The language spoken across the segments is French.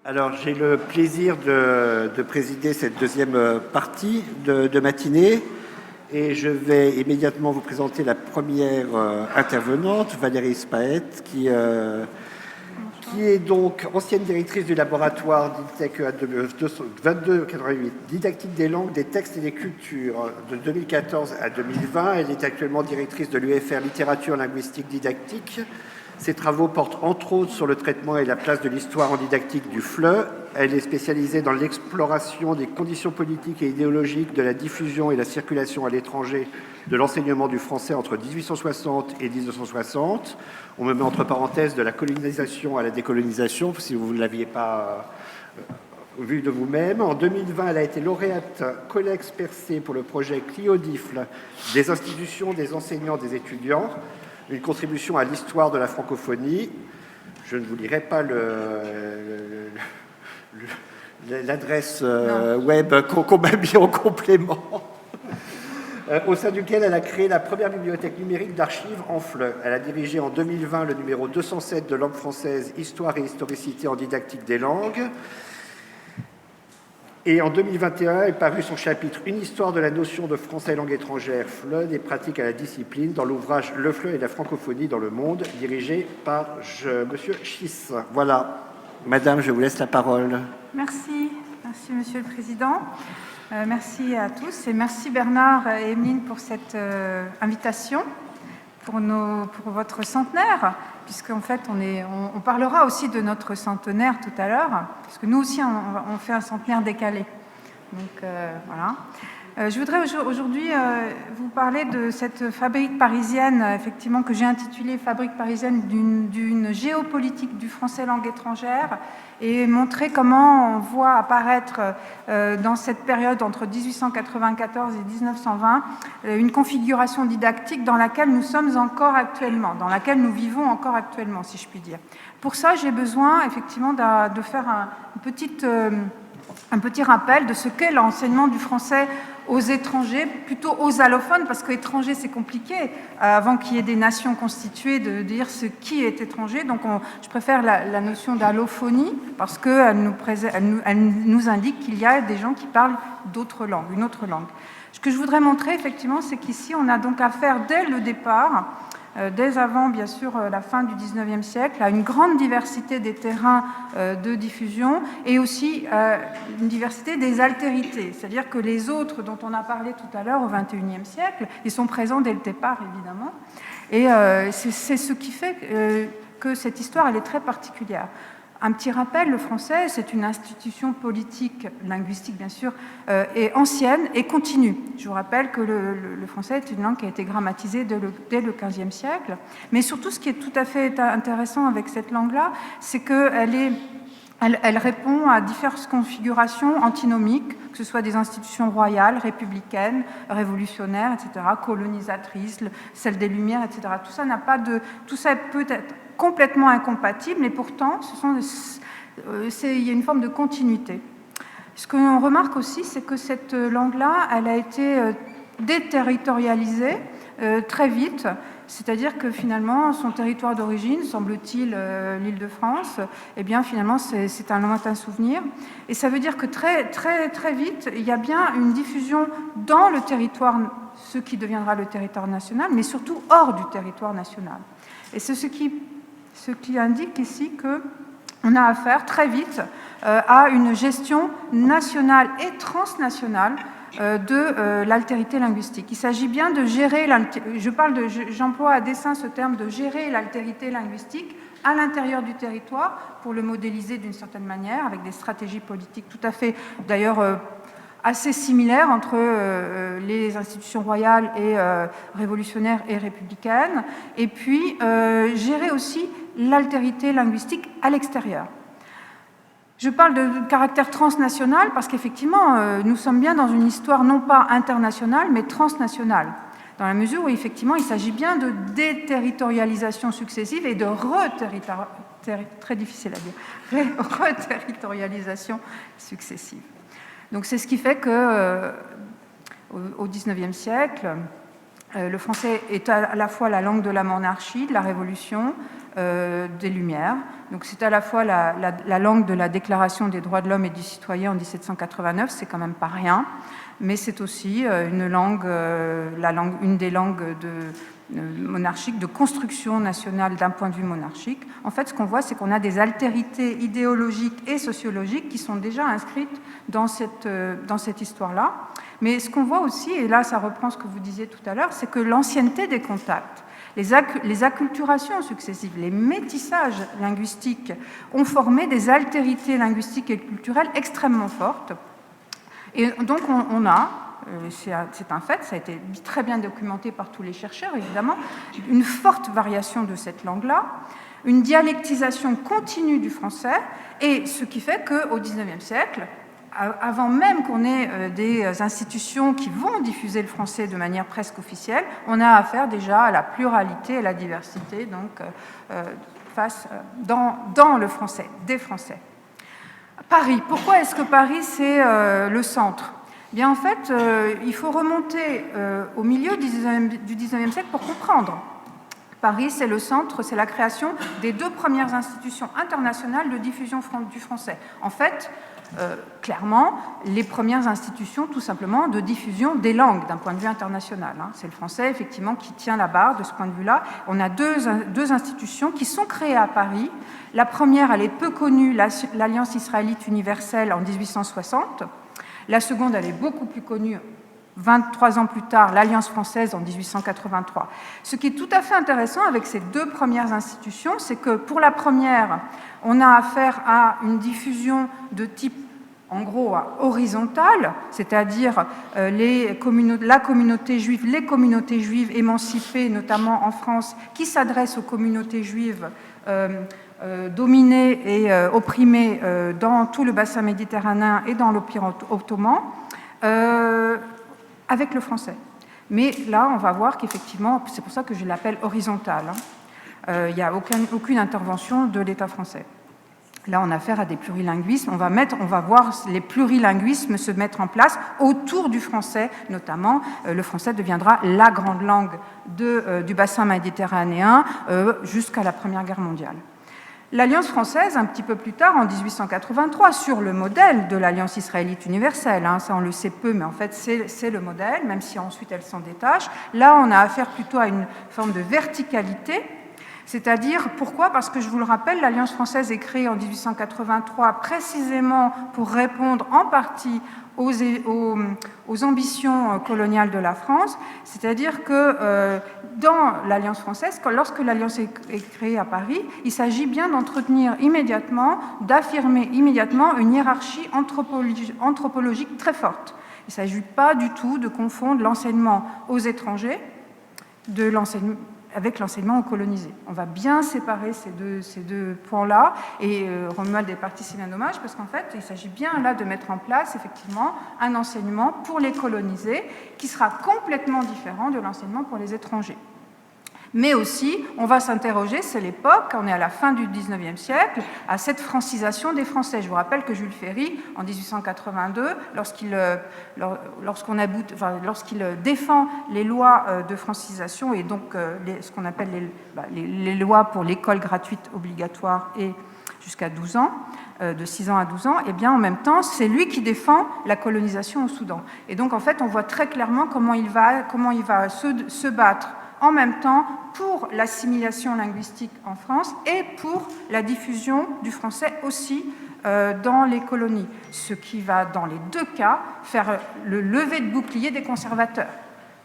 Alors, j'ai le plaisir de présider cette deuxième partie de matinée et je vais immédiatement vous présenter la première intervenante, Valérie Spaet, qui est donc ancienne directrice du laboratoire d'INTEC 2288, didactique des langues, des textes et des cultures, de 2014 à 2020. Elle est actuellement directrice de l'UFR Littérature Linguistique Didactique. Ses travaux portent entre autres sur le traitement et la place de l'histoire en didactique du FLE. Elle est spécialisée dans l'exploration des conditions politiques et idéologiques de la diffusion et la circulation à l'étranger de l'enseignement du français entre 1860 et 1960. On me met entre parenthèses de la colonisation à la décolonisation, si vous ne l'aviez pas vu de vous-même. En 2020, elle a été lauréate Colex Percé pour le projet Cliodifle des institutions, des enseignants, des étudiants. Une contribution à l'histoire de la francophonie. Je ne vous lirai pas l'adresse web qu'on m'a mis en complément, au sein duquel elle a créé la première bibliothèque numérique d'archives en FLE. Elle a dirigé en 2020 le numéro 207 de Langue française, Histoire et historicité en didactique des langues. Et en 2021 est paru son chapitre « Une histoire de la notion de français langue étrangère, FLE, des pratiques à la discipline » dans l'ouvrage « Le FLE et la francophonie dans le monde » dirigé par Monsieur Schiss. Voilà, Madame, je vous laisse la parole. Merci Monsieur le Président. Merci à tous et merci Bernard et Emeline pour cette invitation, pour votre centenaire, puisqu'en fait on parlera aussi de notre centenaire tout à l'heure, parce que nous aussi on fait un centenaire décalé. Donc voilà. Je voudrais aujourd'hui vous parler de cette fabrique parisienne, effectivement, que j'ai intitulée « Fabrique parisienne d'une géopolitique du français langue étrangère » et montrer comment on voit apparaître dans cette période entre 1894 et 1920 une configuration didactique dans laquelle nous sommes encore actuellement, dans laquelle nous vivons encore actuellement, si je puis dire. Pour ça, j'ai besoin effectivement de faire un petit rappel de ce qu'est l'enseignement du français aux étrangers, plutôt aux allophones, parce qu'étranger c'est compliqué, avant qu'il y ait des nations constituées, de dire ce qui est étranger. Donc je préfère la notion d'allophonie, parce qu'elle nous indique qu'il y a des gens qui parlent d'autres langues, une autre langue. Ce que je voudrais montrer, effectivement, c'est qu'ici, on a donc affaire dès le départ, dès avant, bien sûr, la fin du XIXe siècle, à une grande diversité des terrains de diffusion et aussi une diversité des altérités. C'est-à-dire que les autres dont on a parlé tout à l'heure au XXIe siècle, ils sont présents dès le départ, évidemment. Et c'est ce qui fait que cette histoire, elle est très particulière. Un petit rappel, le français, c'est une institution politique, linguistique bien sûr, et ancienne et continue. Je vous rappelle que le français est une langue qui a été grammatisée dès le XVe siècle. Mais surtout, ce qui est tout à fait intéressant avec cette langue-là, c'est qu'elle répond à diverses configurations antinomiques, que ce soit des institutions royales, républicaines, révolutionnaires, etc., colonisatrices, celle des Lumières, etc. Tout ça peut être complètement incompatibles, mais pourtant, il y a une forme de continuité. Ce que l'on remarque aussi, c'est que cette langue-là, elle a été déterritorialisée très vite, c'est-à-dire que finalement, son territoire d'origine, semble-t-il l'Île-de-France, eh bien finalement, c'est un lointain souvenir. Et ça veut dire que très, très, très vite, il y a bien une diffusion dans le territoire, ce qui deviendra le territoire national, mais surtout hors du territoire national. Et c'est ce qui indique ici qu'on a affaire très vite à une gestion nationale et transnationale de l'altérité linguistique. Il s'agit bien de gérer, j'emploie à dessein ce terme de gérer l'altérité linguistique à l'intérieur du territoire pour le modéliser d'une certaine manière avec des stratégies politiques tout à fait d'ailleurs assez similaires entre les institutions royales et révolutionnaires et républicaines, et puis gérer aussi l'altérité linguistique à l'extérieur. Je parle de caractère transnational parce qu'effectivement, nous sommes bien dans une histoire non pas internationale, mais transnationale, dans la mesure où effectivement, il s'agit bien de déterritorialisation successive et de très difficile à dire, reterritorialisation successive. Donc c'est ce qui fait qu'au XIXe siècle, Le français est à la fois la langue de la monarchie, de la Révolution, des Lumières. Donc c'est à la fois la langue de la Déclaration des droits de l'homme et du citoyen en 1789, c'est quand même pas rien, mais c'est aussi une des langues monarchiques, de construction nationale d'un point de vue monarchique. En fait, ce qu'on voit, c'est qu'on a des altérités idéologiques et sociologiques qui sont déjà inscrites dans cette histoire-là. Mais ce qu'on voit aussi, et là ça reprend ce que vous disiez tout à l'heure, c'est que l'ancienneté des contacts, les acculturations successives, les métissages linguistiques ont formé des altérités linguistiques et culturelles extrêmement fortes. Et donc on a, c'est un fait, ça a été très bien documenté par tous les chercheurs évidemment, une forte variation de cette langue-là, une dialectisation continue du français, et ce qui fait qu'au XIXe siècle, avant même qu'on ait des institutions qui vont diffuser le français de manière presque officielle, on a affaire déjà à la pluralité et à la diversité donc, dans le français, des Français. Paris, pourquoi est-ce que Paris c'est le centre ? Bien, en fait, il faut remonter au milieu du XIXe siècle pour comprendre. Paris, c'est le centre, c'est la création des 2 premières institutions internationales de diffusion du français. En fait, clairement, les premières institutions, tout simplement, de diffusion des langues d'un point de vue international. C'est le français, effectivement, qui tient la barre de ce point de vue-là. On a deux institutions qui sont créées à Paris. La première, elle est peu connue, l'Alliance israélite universelle en 1860. La seconde, elle est beaucoup plus connue, 23 ans plus tard, l'Alliance française en 1883. Ce qui est tout à fait intéressant avec ces 2 premières institutions, c'est que pour la première, on a affaire à une diffusion de type, en gros, horizontale, c'est-à-dire la communauté juive, les communautés juives émancipées, notamment en France, qui s'adressent aux communautés juives dominées et opprimées dans tout le bassin méditerranéen et dans l'Empire ottoman, avec le français. Mais là, on va voir qu'effectivement, c'est pour ça que je l'appelle horizontale. Il n'y a aucune intervention de l'État français. Là, on a affaire à des plurilinguismes. On va voir les plurilinguismes se mettre en place autour du français, notamment. Le français deviendra la grande langue du bassin méditerranéen jusqu'à la Première Guerre mondiale. L'Alliance française, un petit peu plus tard, en 1883, sur le modèle de l'Alliance israélite universelle, ça on le sait peu, mais en fait c'est le modèle, même si ensuite elle s'en détache. Là, on a affaire plutôt à une forme de verticalité, c'est-à-dire, pourquoi ? Parce que je vous le rappelle, l'Alliance française est créée en 1883 précisément pour répondre en partie aux ambitions coloniales de la France, c'est-à-dire que dans l'Alliance française, lorsque l'Alliance est créée à Paris, il s'agit bien d'entretenir immédiatement, d'affirmer immédiatement une hiérarchie anthropologique très forte. Il ne s'agit pas du tout de confondre l'enseignement aux étrangers avec l'enseignement aux colonisés. On va bien séparer ces deux points-là, et Romuald est parti, c'est bien dommage, parce qu'en fait, il s'agit bien là de mettre en place, effectivement, un enseignement pour les colonisés qui sera complètement différent de l'enseignement pour les étrangers. Mais aussi, on va s'interroger, c'est l'époque, on est à la fin du XIXe siècle, à cette francisation des Français. Je vous rappelle que Jules Ferry, en 1882, lorsqu'il défend les lois de francisation et donc ce qu'on appelle les lois pour l'école gratuite obligatoire et jusqu'à 12 ans, de 6 ans à 12 ans, et bien en même temps, c'est lui qui défend la colonisation au Soudan. Et donc, en fait, on voit très clairement comment il va se battre en même temps pour l'assimilation linguistique en France et pour la diffusion du français aussi dans les colonies, ce qui va, dans les 2 cas, faire le lever de bouclier des conservateurs.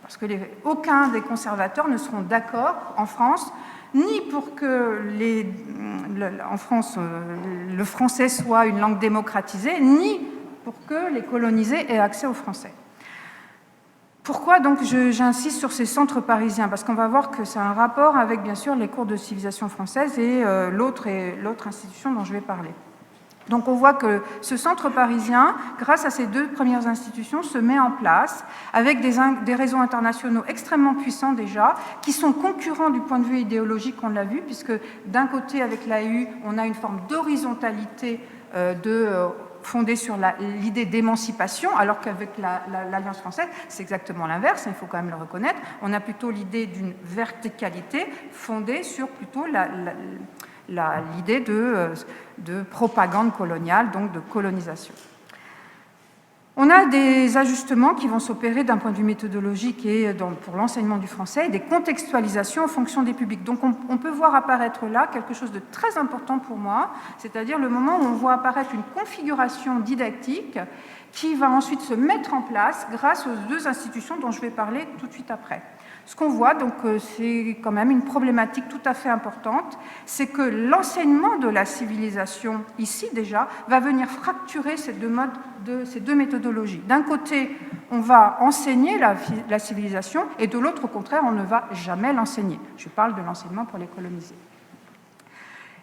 Parce que aucun des conservateurs ne seront d'accord en France, ni pour que en France le français soit une langue démocratisée, ni pour que les colonisés aient accès au français. Pourquoi donc j'insiste sur ces centres parisiens ? Parce qu'on va voir que c'est un rapport avec, bien sûr, les cours de civilisation française et l'autre institution dont je vais parler. Donc on voit que ce centre parisien, grâce à ces 2 premières institutions, se met en place avec des réseaux internationaux extrêmement puissants déjà, qui sont concurrents du point de vue idéologique, on l'a vu, puisque d'un côté, avec l'AEU, on a une forme d'horizontalité fondée sur l'idée d'émancipation, alors qu'avec l'Alliance française, c'est exactement l'inverse, il faut quand même le reconnaître. On a plutôt l'idée d'une verticalité fondée sur plutôt l'idée de propagande coloniale, donc de colonisation. On a des ajustements qui vont s'opérer d'un point de vue méthodologique et pour l'enseignement du français, et des contextualisations en fonction des publics. Donc on peut voir apparaître là quelque chose de très important pour moi, c'est-à-dire le moment où on voit apparaître une configuration didactique qui va ensuite se mettre en place grâce aux deux institutions dont je vais parler tout de suite après. Ce qu'on voit, donc c'est quand même une problématique tout à fait importante, c'est que l'enseignement de la civilisation, ici déjà, va venir fracturer ces deux méthodologies. D'un côté, on va enseigner la civilisation, et de l'autre, au contraire, on ne va jamais l'enseigner. Je parle de l'enseignement pour les coloniser.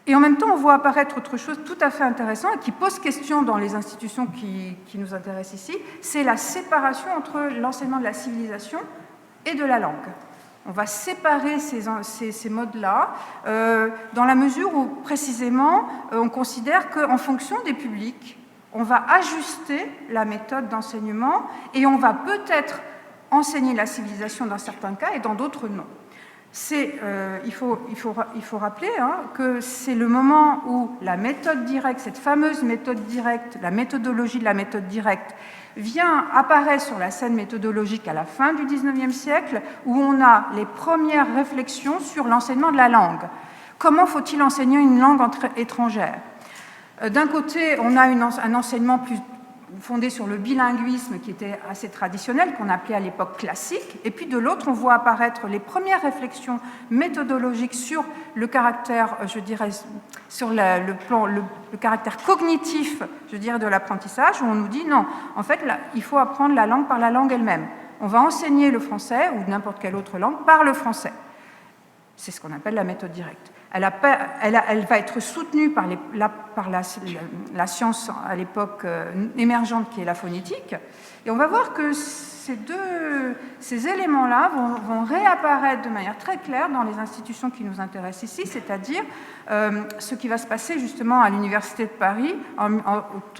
Et en même temps, on voit apparaître autre chose tout à fait intéressant et qui pose question dans les institutions qui nous intéressent ici, c'est la séparation entre l'enseignement de la civilisation et de la langue. On va séparer ces modes-là dans la mesure où, précisément, on considère qu'en fonction des publics, on va ajuster la méthode d'enseignement et on va peut-être enseigner la civilisation dans certains cas et dans d'autres non. Il faut rappeler que c'est le moment où la méthode directe, cette fameuse méthode directe, la méthodologie de la méthode directe, apparaît sur la scène méthodologique à la fin du XIXe siècle, où on a les premières réflexions sur l'enseignement de la langue. Comment faut-il enseigner une langue étrangère ? D'un côté, on a un enseignement plus fondé sur le bilinguisme qui était assez traditionnel, qu'on appelait à l'époque classique, et puis de l'autre, on voit apparaître les premières réflexions méthodologiques sur le caractère, je dirais, sur le caractère cognitif, je dirais, de l'apprentissage, où on nous dit non, en fait, là, il faut apprendre la langue par la langue elle-même. On va enseigner le français ou n'importe quelle autre langue par le français. C'est ce qu'on appelle la méthode directe. Elle va être soutenue par la science à l'époque émergente qui est la phonétique. Et on va voir que ces éléments-là vont réapparaître de manière très claire dans les institutions qui nous intéressent ici, c'est-à-dire ce qui va se passer justement à l'Université de Paris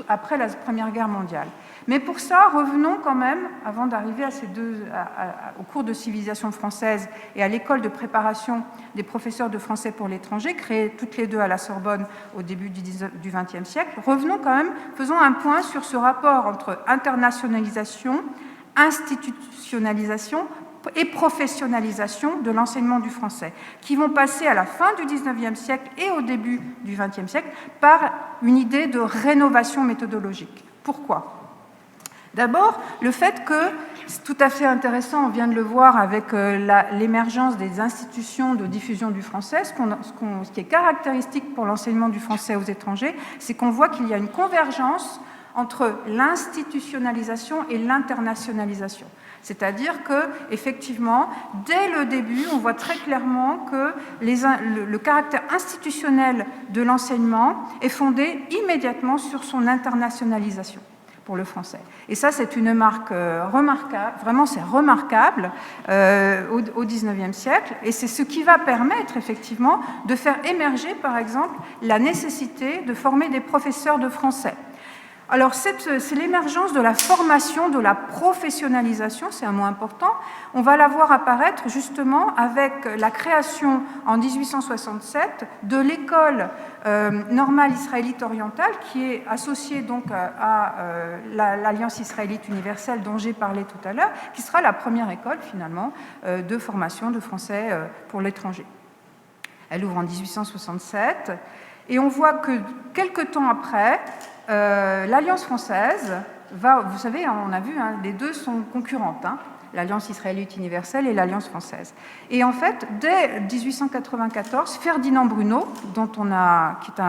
après la Première Guerre mondiale. Mais pour ça, revenons quand même, avant d'arriver au cours de civilisation française et à l'école de préparation des professeurs de français pour l'étranger, créées toutes les deux à la Sorbonne au début du XXe siècle, revenons quand même, faisons un point sur ce rapport entre internationalisation, institutionnalisation et professionnalisation de l'enseignement du français, qui vont passer à la fin du XIXe siècle et au début du XXe siècle par une idée de rénovation méthodologique. Pourquoi ? D'abord, le fait que, c'est tout à fait intéressant, on vient de le voir avec l'émergence des institutions de diffusion du français, ce qui est caractéristique pour l'enseignement du français aux étrangers, c'est qu'on voit qu'il y a une convergence entre l'institutionnalisation et l'internationalisation. C'est-à-dire qu'effectivement, dès le début, on voit très clairement que le caractère institutionnel de l'enseignement est fondé immédiatement sur son internationalisation pour le français. Et ça, c'est une marque remarquable, vraiment c'est remarquable au XIXe siècle, et c'est ce qui va permettre effectivement de faire émerger, par exemple, la nécessité de former des professeurs de français. Alors, c'est l'émergence de la formation, de la professionnalisation, c'est un mot important. On va la voir apparaître justement avec la création en 1867 de l'école normale israélite orientale qui est associée donc à l'Alliance israélite universelle dont j'ai parlé tout à l'heure, qui sera la première école finalement de formation de français pour l'étranger. Elle ouvre en 1867 et on voit que quelques temps après, l'Alliance française va, vous savez, on a vu, les deux sont concurrentes, l'Alliance israélite universelle et l'Alliance française. Et en fait, dès 1894, Ferdinand Bruno, qui est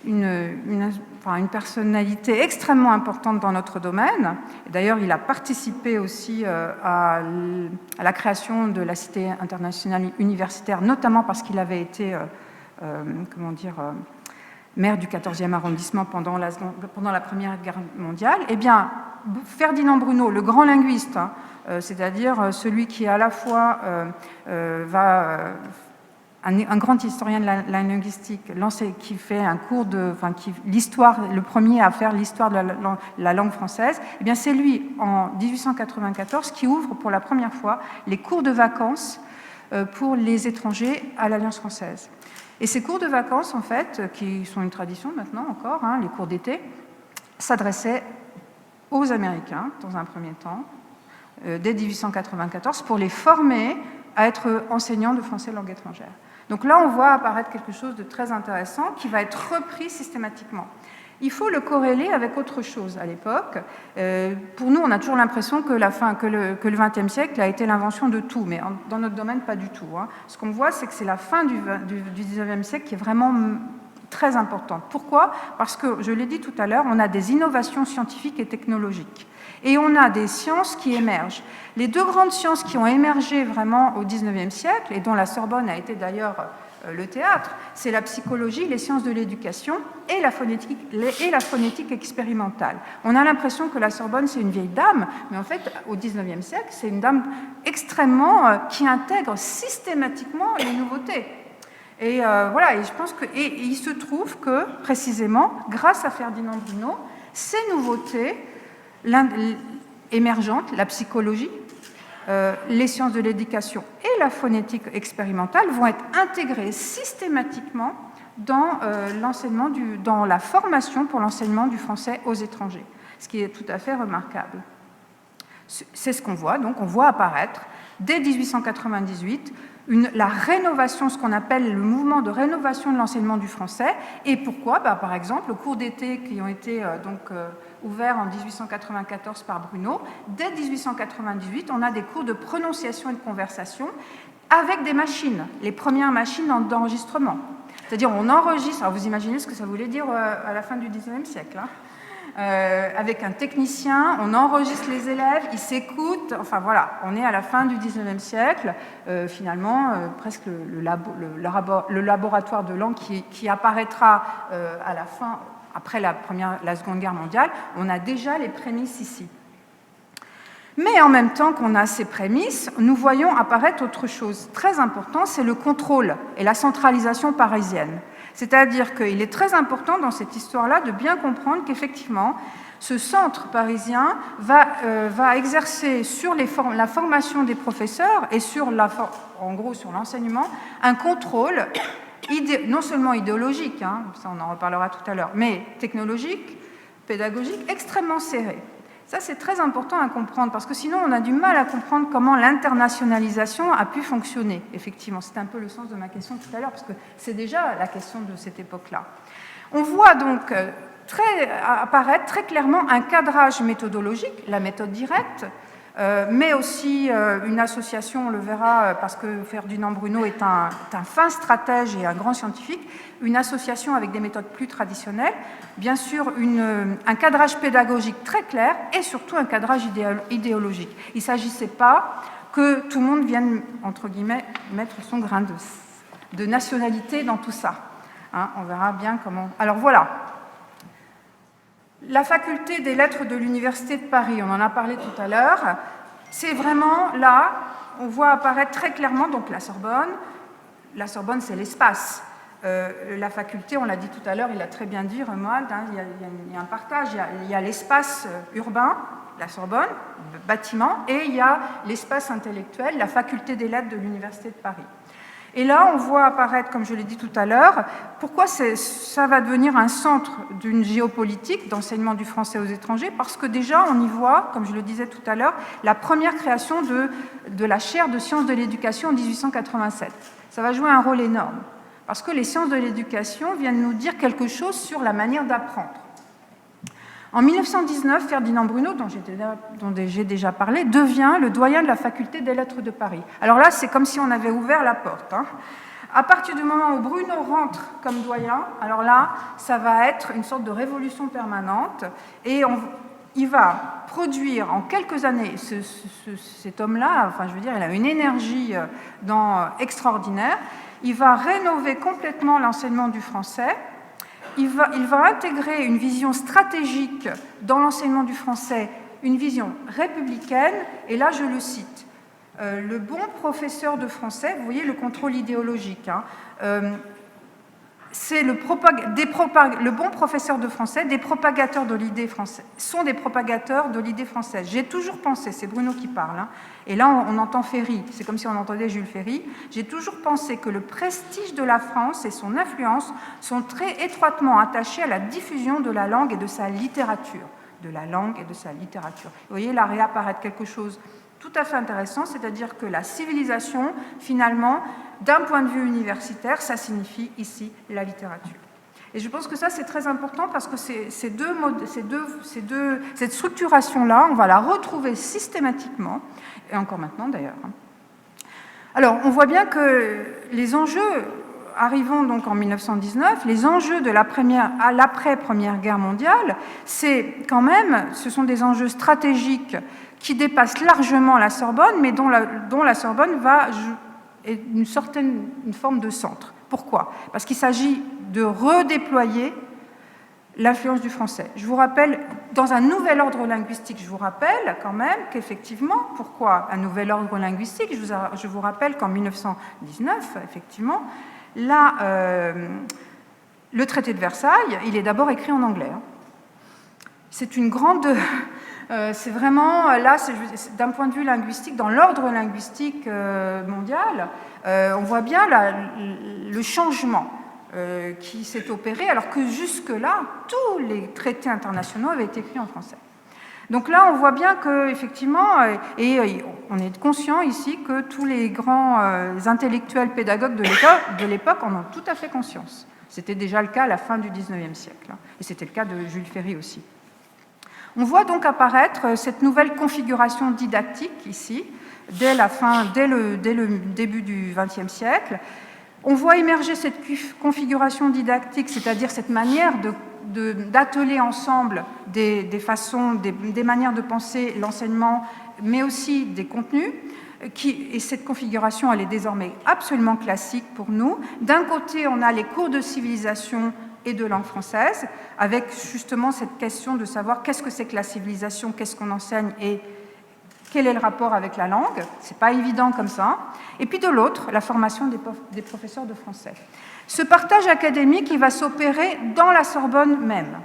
une personnalité extrêmement importante dans notre domaine, d'ailleurs il a participé aussi à la création de la Cité internationale universitaire, notamment parce qu'il avait été, maire du 14e arrondissement pendant la Première Guerre mondiale, eh bien, Ferdinand Bruno, le grand linguiste, c'est-à-dire celui qui à la fois va un grand historien de la linguistique, qui fait un cours l'histoire, le premier à faire l'histoire de la langue française, eh bien c'est lui, en 1894, qui ouvre pour la première fois les cours de vacances pour les étrangers à l'Alliance française. Et ces cours de vacances, en fait, qui sont une tradition maintenant encore, les cours d'été, s'adressaient aux Américains, dans un premier temps, dès 1894, pour les former à être enseignants de français langue étrangère. Donc là, on voit apparaître quelque chose de très intéressant qui va être repris systématiquement. Il faut le corréler avec autre chose à l'époque. Pour nous, on a toujours l'impression que le XXe siècle a été l'invention de tout, mais dans notre domaine, pas du tout. Ce qu'on voit, c'est que c'est la fin du XIXe siècle qui est vraiment très importante. Pourquoi ? Parce que, je l'ai dit tout à l'heure, on a des innovations scientifiques et technologiques. Et on a des sciences qui émergent. Les deux grandes sciences qui ont émergé vraiment au XIXe siècle, et dont la Sorbonne a été d'ailleurs le théâtre, c'est la psychologie, les sciences de l'éducation et la phonétique expérimentale. On a l'impression que la Sorbonne, c'est une vieille dame, mais en fait, au XIXe siècle, c'est une dame extrêmement qui intègre systématiquement les nouveautés. Et voilà, et je pense que, et il se trouve que, précisément, grâce à Ferdinand Bruno, ces nouveautés émergentes, la psychologie, les sciences de l'éducation et la phonétique expérimentale vont être intégrées systématiquement dans dans la formation pour l'enseignement du français aux étrangers, ce qui est tout à fait remarquable. C'est ce qu'on voit, donc on voit apparaître dès 1898 la rénovation, ce qu'on appelle le mouvement de rénovation de l'enseignement du français. Et pourquoi ? Par exemple, aux cours d'été qui ont été ouverts en 1894 par Bruno, dès 1898, on a des cours de prononciation et de conversation avec des machines, les premières machines d'enregistrement. C'est-à-dire, on enregistre, alors vous imaginez ce que ça voulait dire à la fin du XIXe siècle, avec un technicien, on enregistre les élèves, ils s'écoutent, enfin voilà, on est à la fin du XIXe siècle, finalement, presque le laboratoire de langue qui apparaîtra à la fin, après la Seconde Guerre mondiale, on a déjà les prémices ici. Mais en même temps qu'on a ces prémices, nous voyons apparaître autre chose très important, c'est le contrôle et la centralisation parisienne. C'est-à-dire qu'il est très important dans cette histoire-là de bien comprendre qu'effectivement, ce centre parisien va exercer sur la formation des professeurs et en gros sur l'enseignement un contrôle non seulement idéologique, ça on en reparlera tout à l'heure, mais technologique, pédagogique, extrêmement serré. Ça, c'est très important à comprendre, parce que sinon, on a du mal à comprendre comment l'internationalisation a pu fonctionner. Effectivement, c'est un peu le sens de ma question tout à l'heure, parce que c'est déjà la question de cette époque-là. On voit donc apparaître très clairement un cadrage méthodologique, la méthode directe, mais aussi une association, on le verra, parce que Ferdinand Bruno est un fin stratège et un grand scientifique, une association avec des méthodes plus traditionnelles, bien sûr un cadrage pédagogique très clair et surtout un cadrage idéologique. Il ne s'agissait pas que tout le monde vienne, entre guillemets, mettre son grain de nationalité dans tout ça. On verra bien comment... Alors voilà. La faculté des lettres de l'Université de Paris, on en a parlé tout à l'heure, c'est vraiment là, on voit apparaître très clairement donc la Sorbonne c'est l'espace. La faculté, on l'a dit tout à l'heure, il l'a très bien dit, Romuald, il y a un partage, il y a l'espace urbain, la Sorbonne, bâtiment, et il y a l'espace intellectuel, la faculté des lettres de l'Université de Paris. Et là, on voit apparaître, comme je l'ai dit tout à l'heure, pourquoi ça va devenir un centre d'une géopolitique d'enseignement du français aux étrangers, parce que déjà, on y voit, comme je le disais tout à l'heure, la première création de la chaire de sciences de l'éducation en 1887. Ça va jouer un rôle énorme, parce que les sciences de l'éducation viennent nous dire quelque chose sur la manière d'apprendre. En 1919, Ferdinand Bruno, dont j'ai déjà parlé, devient le doyen de la faculté des lettres de Paris. Alors là, c'est comme si on avait ouvert la porte. À partir du moment où Bruno rentre comme doyen, alors là, ça va être une sorte de révolution permanente et il va produire en quelques années, cet homme-là, enfin je veux dire, il a une énergie extraordinaire, il va rénover complètement l'enseignement du français. Il va intégrer une vision stratégique dans l'enseignement du français, une vision républicaine, et là je le cite. le bon professeur de français, vous voyez le contrôle idéologique, hein, c'est le bon professeur de français, des propagateurs de l'idée française, sont des propagateurs de l'idée française. J'ai toujours pensé, c'est Bruno qui parle, hein, et là on entend Ferry, c'est comme si on entendait Jules Ferry, j'ai toujours pensé que le prestige de la France et son influence sont très étroitement attachés à la diffusion de la langue et de sa littérature. De la langue et de sa littérature. Vous voyez là réapparaître quelque chose tout à fait intéressant, c'est-à-dire que la civilisation, finalement, d'un point de vue universitaire, ça signifie ici la littérature. Et je pense que ça, c'est très important parce que cette structuration-là, on va la retrouver systématiquement, et encore maintenant d'ailleurs. Alors, on voit bien que les enjeux, arrivons donc en 1919, les enjeux de à l'après-première guerre mondiale, c'est quand même, ce sont des enjeux stratégiques qui dépassent largement la Sorbonne, mais dont la Sorbonne est une forme de centre. Pourquoi? Parce qu'il s'agit de redéployer l'influence du français. Je vous rappelle, dans un nouvel ordre linguistique, je vous rappelle quand même qu'effectivement, pourquoi un nouvel ordre linguistique? Je vous rappelle qu'en 1919, effectivement, là, le traité de Versailles, il est d'abord écrit en anglais. C'est une grande... c'est vraiment, là, d'un point de vue linguistique, dans l'ordre linguistique mondial, on voit bien le changement qui s'est opéré, alors que jusque-là, tous les traités internationaux avaient été écrits en français. Donc là, on voit bien qu'effectivement, et on est conscient ici que tous les grands intellectuels pédagogues de l'époque en ont tout à fait conscience. C'était déjà le cas à la fin du XIXe siècle, et c'était le cas de Jules Ferry aussi. On voit donc apparaître cette nouvelle configuration didactique ici, dès le début du XXe siècle. On voit émerger cette configuration didactique, c'est-à-dire cette manière d'atteler ensemble des manières de penser l'enseignement, mais aussi des contenus. Et cette configuration, elle est désormais absolument classique pour nous. D'un côté, on a les cours de civilisation et de langue française, avec justement cette question de savoir qu'est-ce que c'est que la civilisation, qu'est-ce qu'on enseigne et quel est le rapport avec la langue. C'est pas évident comme ça. Et puis de l'autre, la formation des professeurs de français. Ce partage académique, il va s'opérer dans la Sorbonne même.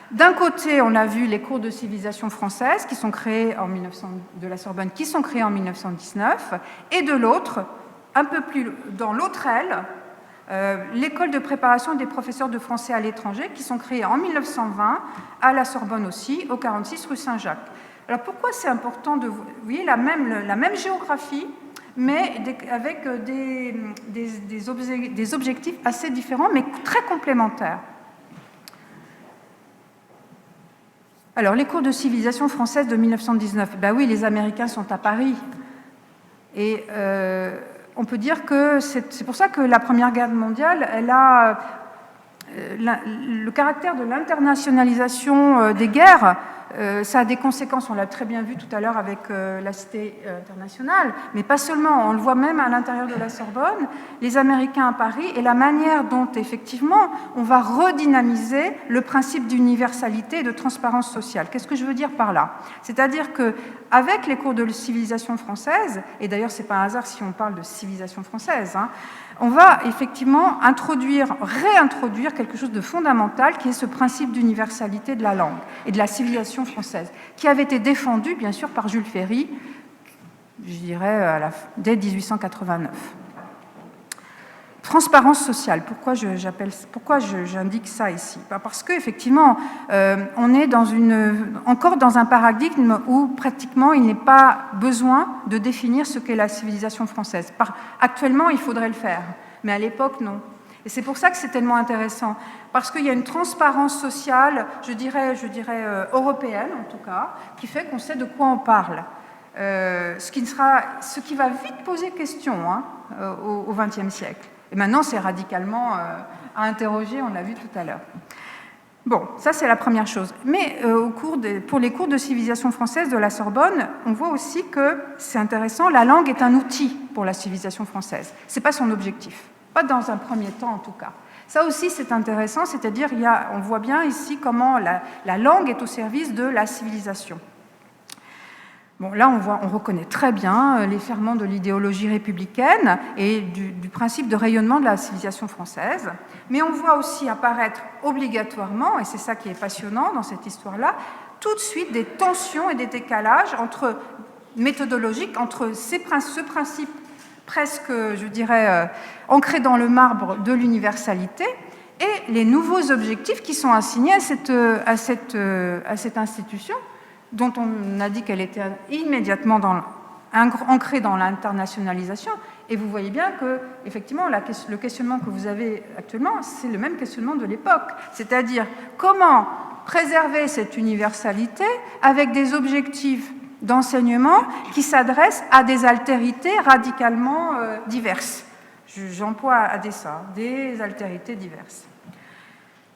D'un côté, on a vu les cours de civilisation française qui sont créés de la Sorbonne, qui sont créés en 1919, et de l'autre, un peu plus dans l'autre aile, l'école de préparation des professeurs de français à l'étranger qui sont créés en 1920 à la Sorbonne aussi, au 46 rue Saint-Jacques. Alors pourquoi c'est important de... Vous voyez la même géographie, mais avec des objectifs assez différents, mais très complémentaires. Alors, les cours de civilisation française de 1919, ben oui, les Américains sont à Paris. Et on peut dire que c'est pour ça que la Première Guerre mondiale, elle a le caractère de l'internationalisation des guerres. Ça a des conséquences, on l'a très bien vu tout à l'heure avec la Cité internationale, mais pas seulement, on le voit même à l'intérieur de la Sorbonne, les Américains à Paris, et la manière dont, effectivement, on va redynamiser le principe d'universalité et de transparence sociale. Qu'est-ce que je veux dire par là? C'est-à-dire qu'avec les cours de civilisation française, et d'ailleurs c'est pas un hasard si on parle de civilisation française, hein, on va effectivement réintroduire quelque chose de fondamental qui est ce principe d'universalité de la langue et de la civilisation française, qui avait été défendu bien sûr par Jules Ferry, je dirais dès 1889. Transparence sociale, pourquoi j'indique ça ici? Parce qu'effectivement, on est encore dans un paradigme où pratiquement il n'est pas besoin de définir ce qu'est la civilisation française. Actuellement, il faudrait le faire, mais à l'époque, non. Et c'est pour ça que c'est tellement intéressant, parce qu'il y a une transparence sociale, je dirais européenne en tout cas, qui fait qu'on sait de quoi on parle. Ce qui va vite poser question au XXe siècle. Et maintenant, c'est radicalement à interroger, on l'a vu tout à l'heure. Bon, ça c'est la première chose. Mais pour les cours de civilisation française de la Sorbonne, on voit aussi que, c'est intéressant, la langue est un outil pour la civilisation française. Ce n'est pas son objectif, pas dans un premier temps en tout cas. Ça aussi c'est intéressant, c'est-à-dire on voit bien ici comment la langue est au service de la civilisation. Bon, là, on reconnaît très bien les ferments de l'idéologie républicaine et du principe de rayonnement de la civilisation française, mais on voit aussi apparaître obligatoirement, et c'est ça qui est passionnant dans cette histoire-là, tout de suite des tensions et des décalages méthodologiques entre ce principe presque, je dirais, ancré dans le marbre de l'universalité et les nouveaux objectifs qui sont assignés à cette institution, dont on a dit qu'elle était immédiatement ancrée dans l'internationalisation. Et vous voyez bien que, effectivement, le questionnement que vous avez actuellement, c'est le même questionnement de l'époque. C'est-à-dire, comment préserver cette universalité avec des objectifs d'enseignement qui s'adressent à des altérités radicalement diverses. J'emploie à dessein des altérités diverses.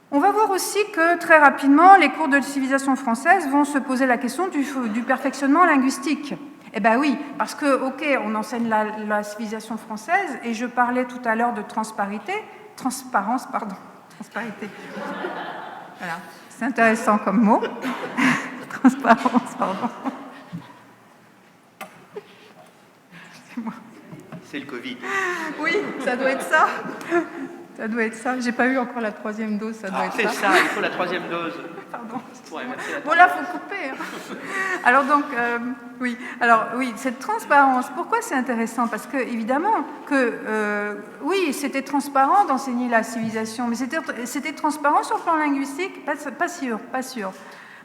On va voir aussi que très rapidement, les cours de civilisation française vont se poser la question du perfectionnement linguistique. Eh bien oui, parce que, ok, on enseigne la civilisation française, et je parlais tout à l'heure de transparité. Voilà, c'est intéressant comme mot. Transparence, pardon. Excusez-moi. C'est le Covid. Oui, ça doit être ça. Ça doit être ça. J'ai pas eu encore la 3e dose, ça doit être ça. C'est ça, il faut la 3e dose. Pardon. Ouais, bon, là, il faut couper. Hein. Alors, donc, oui. Alors, oui, cette transparence, pourquoi c'est intéressant? Parce que, évidemment, oui, c'était transparent d'enseigner la civilisation, mais c'était transparent sur le plan linguistique, pas sûr.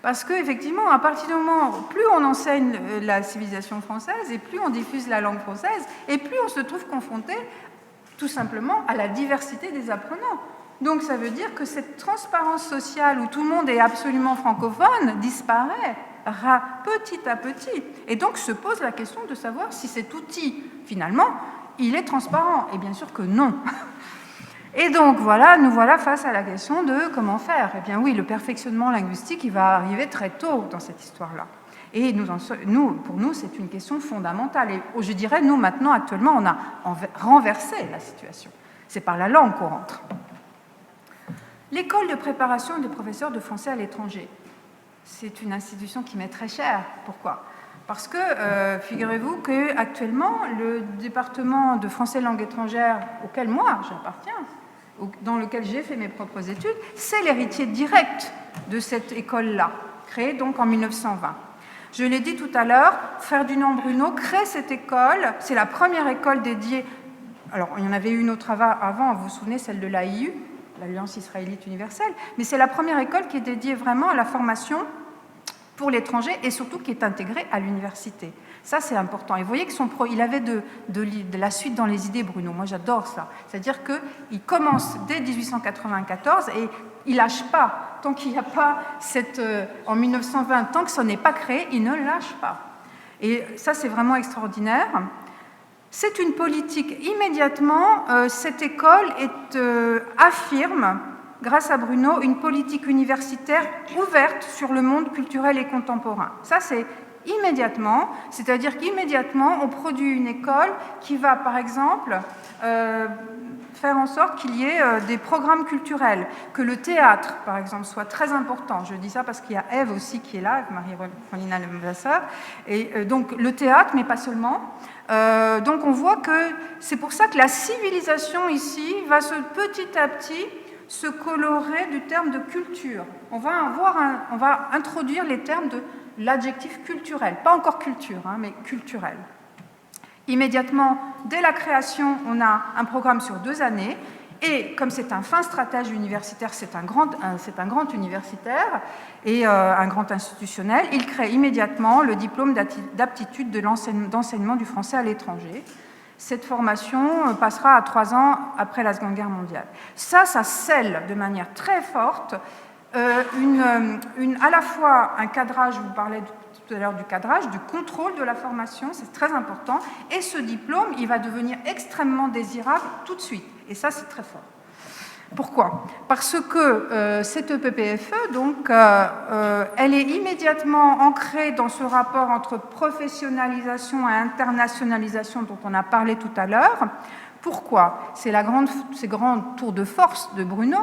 Parce qu'effectivement, à partir du moment où plus on enseigne la civilisation française, et plus on diffuse la langue française, et plus on se trouve confronté tout simplement à la diversité des apprenants. Donc ça veut dire que cette transparence sociale où tout le monde est absolument francophone disparaît petit à petit. Et donc se pose la question de savoir si cet outil, finalement, il est transparent. Et bien sûr que non. Et donc voilà, nous voilà face à la question de comment faire. Eh bien oui, le perfectionnement linguistique, il va arriver très tôt dans cette histoire-là. Et pour nous, c'est une question fondamentale. Et je dirais, nous, maintenant, actuellement, on a renversé la situation. C'est par la langue qu'on rentre. L'école de préparation des professeurs de français à l'étranger, c'est une institution qui m'est très chère. Pourquoi? Parce que, figurez-vous qu'actuellement, le département de français langue étrangère auquel moi j'appartiens, dans lequel j'ai fait mes propres études, c'est l'héritier direct de cette école-là, créée donc en 1920. Je l'ai dit tout à l'heure, Ferdinand Bruno crée cette école. C'est la première école dédiée. Alors, il y en avait une autre avant, vous vous souvenez, celle de l'AIU, l'Alliance israélite universelle, mais c'est la première école qui est dédiée vraiment à la formation pour l'étranger et surtout qui est intégrée à l'université. Ça, c'est important. Et vous voyez qu'il avait de la suite dans les idées, Bruno. Moi, j'adore ça. C'est-à-dire qu'il commence dès 1894 et il ne lâche pas. Tant qu'il n'y a pas en 1920, tant que ça n'est pas créé, il ne lâche pas. Et ça, c'est vraiment extraordinaire. C'est une politique. Immédiatement, cette école affirme, grâce à Bruno, une politique universitaire ouverte sur le monde culturel et contemporain. Ça, c'est immédiatement, c'est-à-dire qu'immédiatement, on produit une école qui va, par exemple, faire en sorte qu'il y ait des programmes culturels, que le théâtre, par exemple, soit très important. Je dis ça parce qu'il y a Ève aussi qui est là, Marie-Paulina Levasseur, et donc le théâtre, mais pas seulement. Donc on voit que c'est pour ça que la civilisation ici va petit à petit se colorer du terme de culture. On va introduire les termes de l'adjectif culturel, pas encore culture, hein, mais culturel. Immédiatement, dès la création, on a un programme sur 2 années, et comme c'est un fin stratège universitaire, c'est un grand universitaire et un grand institutionnel, il crée immédiatement le diplôme d'aptitude d'enseignement du français à l'étranger. Cette formation passera à 3 ans après la Seconde Guerre mondiale. Ça scelle de manière très forte à la fois un cadrage, vous parlez tout à l'heure du cadrage, du contrôle de la formation, c'est très important, et ce diplôme, il va devenir extrêmement désirable tout de suite, et ça, c'est très fort. Pourquoi? Parce que cette EPPFE, donc, elle est immédiatement ancrée dans ce rapport entre professionnalisation et internationalisation dont on a parlé tout à l'heure. Pourquoi? C'est grand tour de force de Bruno.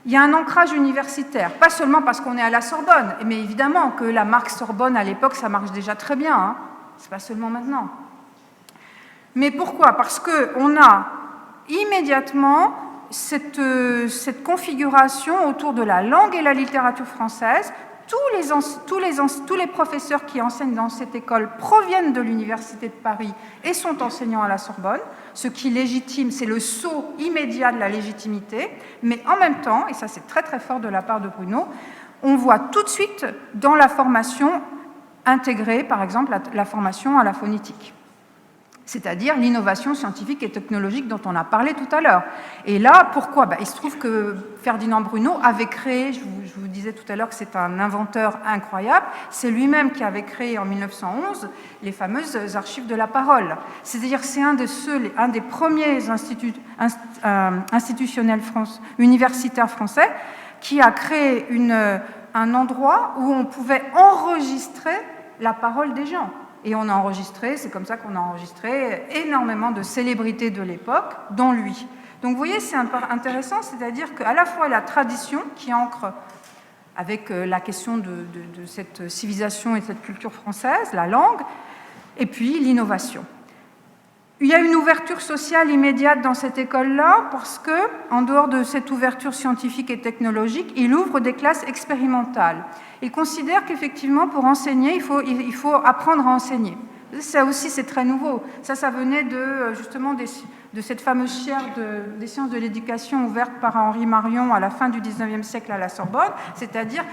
Il y a un ancrage universitaire, pas seulement parce qu'on est à la Sorbonne, mais évidemment que la marque Sorbonne, à l'époque, ça marche déjà très bien, hein. C'est pas seulement maintenant. Mais pourquoi? Parce qu'on a immédiatement cette configuration autour de la langue et la littérature française. Tous les professeurs qui enseignent dans cette école proviennent de l'Université de Paris et sont enseignants à la Sorbonne, ce qui légitime, c'est le saut immédiat de la légitimité, mais en même temps, et ça c'est très très fort de la part de Bruno, on voit tout de suite dans la formation intégrée, par exemple, la formation à la phonétique, c'est-à-dire l'innovation scientifique et technologique dont on a parlé tout à l'heure. Et là, pourquoi? Il se trouve que Ferdinand Bruno avait créé, je vous disais tout à l'heure que c'est un inventeur incroyable, c'est lui-même qui avait créé en 1911 les fameuses archives de la parole. C'est-à-dire c'est un des premiers institutionnels universitaires français qui a créé un endroit où on pouvait enregistrer la parole des gens. Et on a enregistré, c'est comme ça qu'on a enregistré énormément de célébrités de l'époque, dont lui. Donc vous voyez, c'est intéressant, c'est-à-dire qu'à la fois la tradition qui ancre avec la question de cette civilisation et de cette culture française, la langue, et puis l'innovation. Il y a une ouverture sociale immédiate dans cette école-là, parce que, en dehors de cette ouverture scientifique et technologique, il ouvre des classes expérimentales. Il considère qu'effectivement, pour enseigner, il faut apprendre à enseigner. Ça aussi, c'est très nouveau. Ça venait justement de cette fameuse chaire des sciences de l'éducation ouverte par Henri Marion à la fin du XIXe siècle à la Sorbonne, c'est-à-dire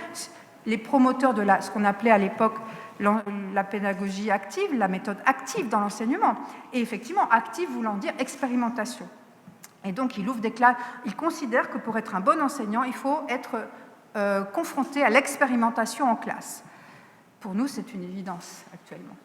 les promoteurs de ce qu'on appelait à l'époque la pédagogie active, la méthode active dans l'enseignement. Et effectivement, active voulant dire expérimentation. Et donc, il ouvre des classes. Il considère que pour être un bon enseignant, il faut être confronté à l'expérimentation en classe. Pour nous, c'est une évidence actuellement.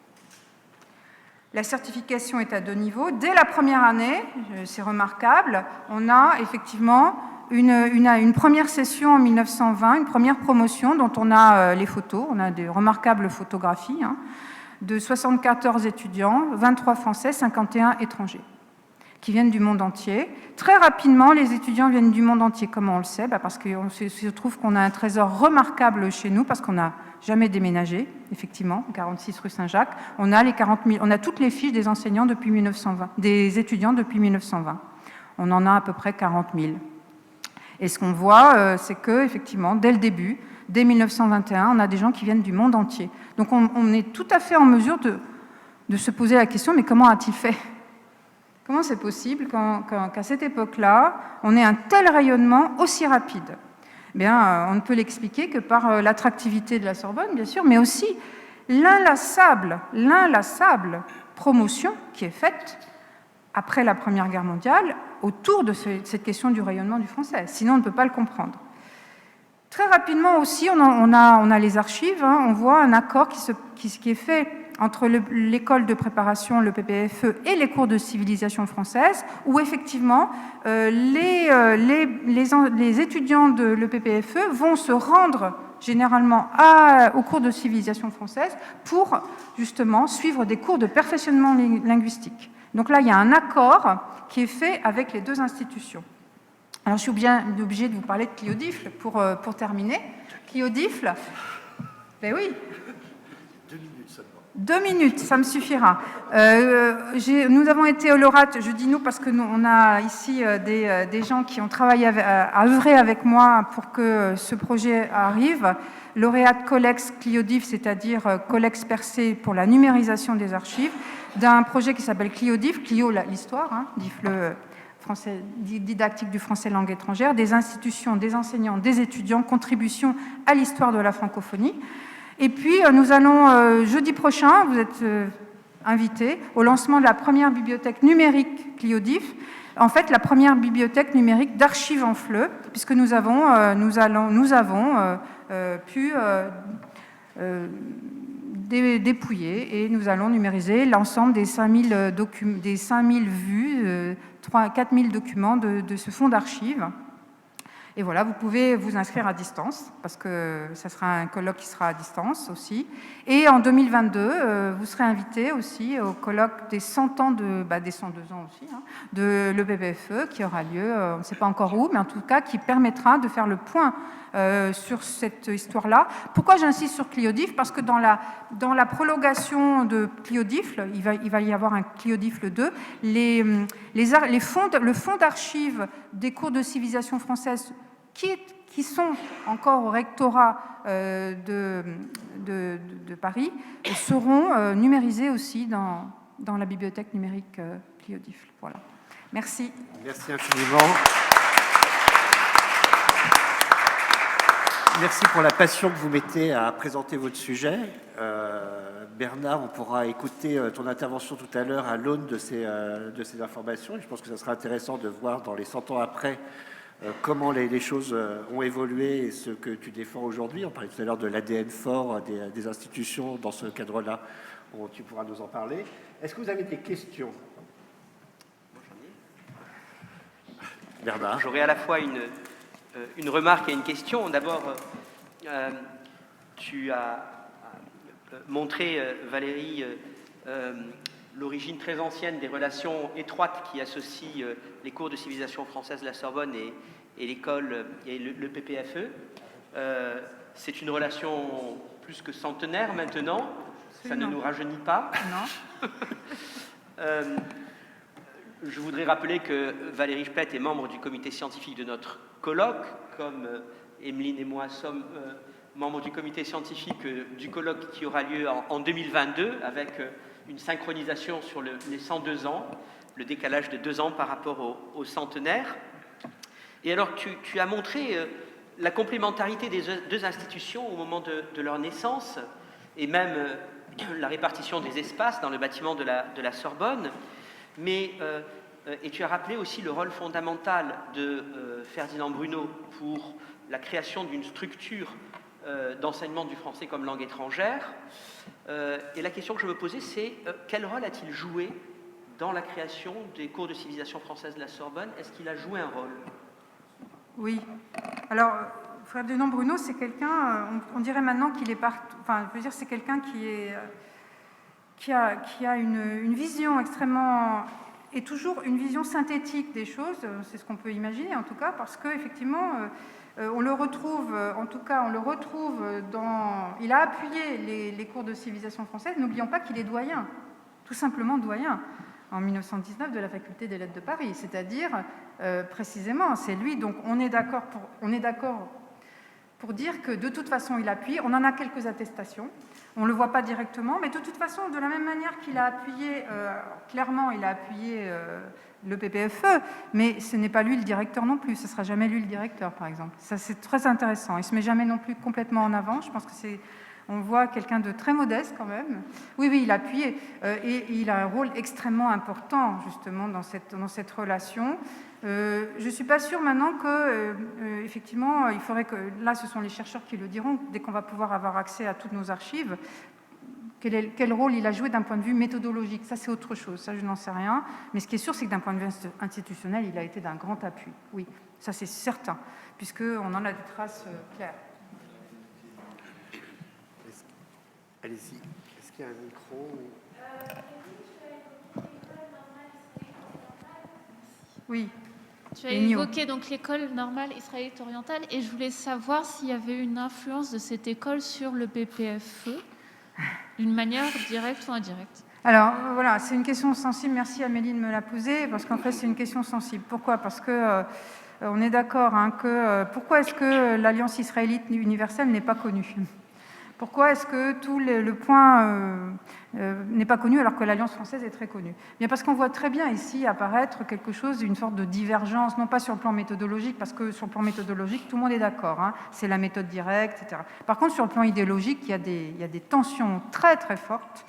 La certification est à 2 niveaux. Dès la première année, c'est remarquable, on a effectivement une première session en 1920, une première promotion dont on a les photos, on a des remarquables photographies, de 74 étudiants, 23 Français, 51 étrangers, qui viennent du monde entier. Très rapidement, les étudiants viennent du monde entier. Comment on le sait? Parce qu'il se trouve qu'on a un trésor remarquable chez nous, parce qu'on n'a jamais déménagé, effectivement, 46 rue Saint-Jacques. On a toutes les fiches des enseignants depuis 1920, des étudiants depuis 1920. On en a à peu près 40 000. Et ce qu'on voit, c'est que, effectivement, dès le début, dès 1921, on a des gens qui viennent du monde entier. Donc on est tout à fait en mesure de se poser la question, mais comment a-t-il fait? Comment c'est possible qu'à cette époque-là, on ait un tel rayonnement aussi rapide? Bien, on ne peut l'expliquer que par l'attractivité de la Sorbonne, bien sûr, mais aussi l'inlassable promotion qui est faite après la Première Guerre mondiale autour de cette question du rayonnement du français. Sinon, on ne peut pas le comprendre. Très rapidement aussi, on a les archives, on voit un accord qui est fait entre l'école de préparation, le PPFE, et les cours de civilisation française, où effectivement les étudiants de l'EPPFE vont se rendre généralement aux cours de civilisation française pour justement suivre des cours de perfectionnement linguistique. Donc là, il y a un accord qui est fait avec les 2 institutions. Alors je suis bien obligée de vous parler de Clio Difle pour terminer. Clio Difle, ben oui. 2 minutes, ça me suffira. Nous avons été lauréates, je dis nous parce que on a ici des gens qui ont travaillé à œuvrer avec moi pour que ce projet arrive. Lauréate Colex Cliodif, c'est-à-dire Colex Percé pour la numérisation des archives, d'un projet qui s'appelle Cliodif, Clio l'histoire, Dif le français, didactique du français langue étrangère, des institutions, des enseignants, des étudiants, contribution à l'histoire de la francophonie. Et puis, nous allons, jeudi prochain, vous êtes invités au lancement de la première bibliothèque numérique Cliodif, en fait, la première bibliothèque numérique d'archives en FLE, puisque nous avons pu dépouiller et nous allons numériser l'ensemble des 5000 vues, 4 000 documents de ce fonds d'archives. Et voilà, vous pouvez vous inscrire à distance, parce que ça sera un colloque qui sera à distance aussi. Et en 2022, vous serez invité aussi au colloque des 100 ans des 102 ans aussi, hein, de l'EPPFE, qui aura lieu, on ne sait pas encore où, mais en tout cas qui permettra de faire le point sur cette histoire-là. Pourquoi j'insiste sur Cliodif? Parce que dans la prolongation de Cliodif, il va y avoir un Cliodif 2, le fonds d'archives des cours de civilisation française qui sont encore au rectorat de Paris seront numérisés aussi dans la bibliothèque numérique Cliodif. Voilà. Merci. Merci infiniment. Merci pour la passion que vous mettez à présenter votre sujet. Bernard, on pourra écouter ton intervention tout à l'heure à l'aune de ces informations. Et je pense que ça sera intéressant de voir dans les 100 ans après comment les choses ont évolué et ce que tu défends aujourd'hui. On parlait tout à l'heure de l'ADN fort des institutions dans ce cadre-là. Tu pourras nous en parler. Est-ce que vous avez des questions? Bernard. J'aurais à la fois une remarque et une question. D'abord, tu as montré, Valérie, l'origine très ancienne des relations étroites qui associent les cours de civilisation française de la Sorbonne et l'école et le PPFE. C'est une relation plus que centenaire maintenant. Ça ne nous rajeunit pas. Non. Je voudrais rappeler que Valérie Speth est membre du comité scientifique de notre colloque, comme Emeline et moi sommes membres du comité scientifique du colloque qui aura lieu en 2022, avec une synchronisation sur les 102 ans, le décalage de 2 ans par rapport au centenaire. Et alors, tu as montré la complémentarité des deux institutions au moment de leur naissance, et même la répartition des espaces dans le bâtiment de la Sorbonne. Et tu as rappelé aussi le rôle fondamental de Ferdinand Bruno pour la création d'une structure d'enseignement du français comme langue étrangère. Et la question que je me posais, c'est quel rôle a-t-il joué dans la création des cours de civilisation française de la Sorbonne? Est-ce qu'il a joué un rôle? Oui. Alors, Ferdinand Bruno, c'est quelqu'un, on dirait maintenant qu'il est partout. Enfin, je veux dire, c'est quelqu'un qui a une vision extrêmement, et toujours une vision synthétique des choses, c'est ce qu'on peut imaginer en tout cas, parce qu'effectivement, on le retrouve dans... Il a appuyé les cours de civilisation française, n'oublions pas qu'il est doyen, tout simplement doyen, en 1919 de la faculté des lettres de Paris, c'est-à-dire, précisément, c'est lui, donc on est d'accord pour dire que de toute façon il appuie, on en a quelques attestations, on ne le voit pas directement, mais de toute façon, de la même manière qu'il a appuyé, clairement il a appuyé le PPFE, mais ce n'est pas lui le directeur non plus, ce ne sera jamais lui le directeur par exemple. Ça c'est très intéressant, il ne se met jamais non plus complètement en avant, je pense que c'est... On voit quelqu'un de très modeste quand même. Oui, il a appuyé. Et il a un rôle extrêmement important justement dans cette relation. Je ne suis pas sûre maintenant que, effectivement, il faudrait que... Là, ce sont les chercheurs qui le diront, dès qu'on va pouvoir avoir accès à toutes nos archives, quel rôle il a joué d'un point de vue méthodologique. Ça, c'est autre chose. Ça, je n'en sais rien. Mais ce qui est sûr, c'est que d'un point de vue institutionnel, il a été d'un grand appui. Oui, ça, c'est certain, puisqu'on en a des traces claires. Allez-y. Est-ce qu'il y a un micro? Oui. Tu as évoqué donc l'école normale israélite orientale et je voulais savoir s'il y avait une influence de cette école sur le PPFE, d'une manière directe ou indirecte. Alors voilà, c'est une question sensible. Merci Amélie de me la poser parce qu'en fait c'est une question sensible. Pourquoi? Parce que on est d'accord que pourquoi est-ce que l'Alliance israélite universelle n'est pas connue? Pourquoi est-ce que tout le point n'est pas connu alors que l'Alliance française est très connue? Bien parce qu'on voit très bien ici apparaître quelque chose, une sorte de divergence, non pas sur le plan méthodologique, parce que sur le plan méthodologique, tout le monde est d'accord, hein, c'est la méthode directe, etc. Par contre, sur le plan idéologique, il y a des tensions très très fortes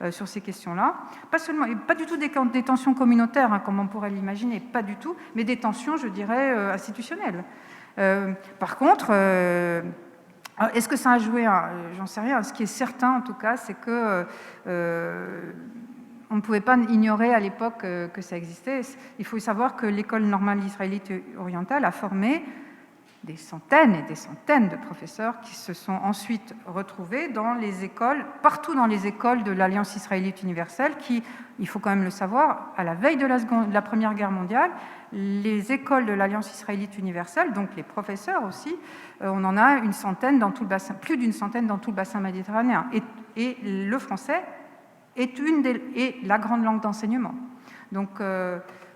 sur ces questions-là. Pas seulement, et pas du tout des tensions communautaires, hein, comme on pourrait l'imaginer, pas du tout, mais des tensions, je dirais, institutionnelles. Par contre... est-ce que ça a joué? J'en sais rien. Ce qui est certain, en tout cas, c'est que on ne pouvait pas ignorer à l'époque que ça existait. Il faut savoir que l'école normale israélite orientale a formé des centaines et des centaines de professeurs qui se sont ensuite retrouvés dans les écoles, partout dans les écoles de l'Alliance israélite universelle, qui, il faut quand même le savoir, à la veille de la Première Guerre mondiale, les écoles de l'Alliance israélite universelle, donc les professeurs aussi, on en a une centaine dans tout le bassin, plus d'une centaine dans tout le bassin méditerranéen. Et le français est la grande langue d'enseignement. Donc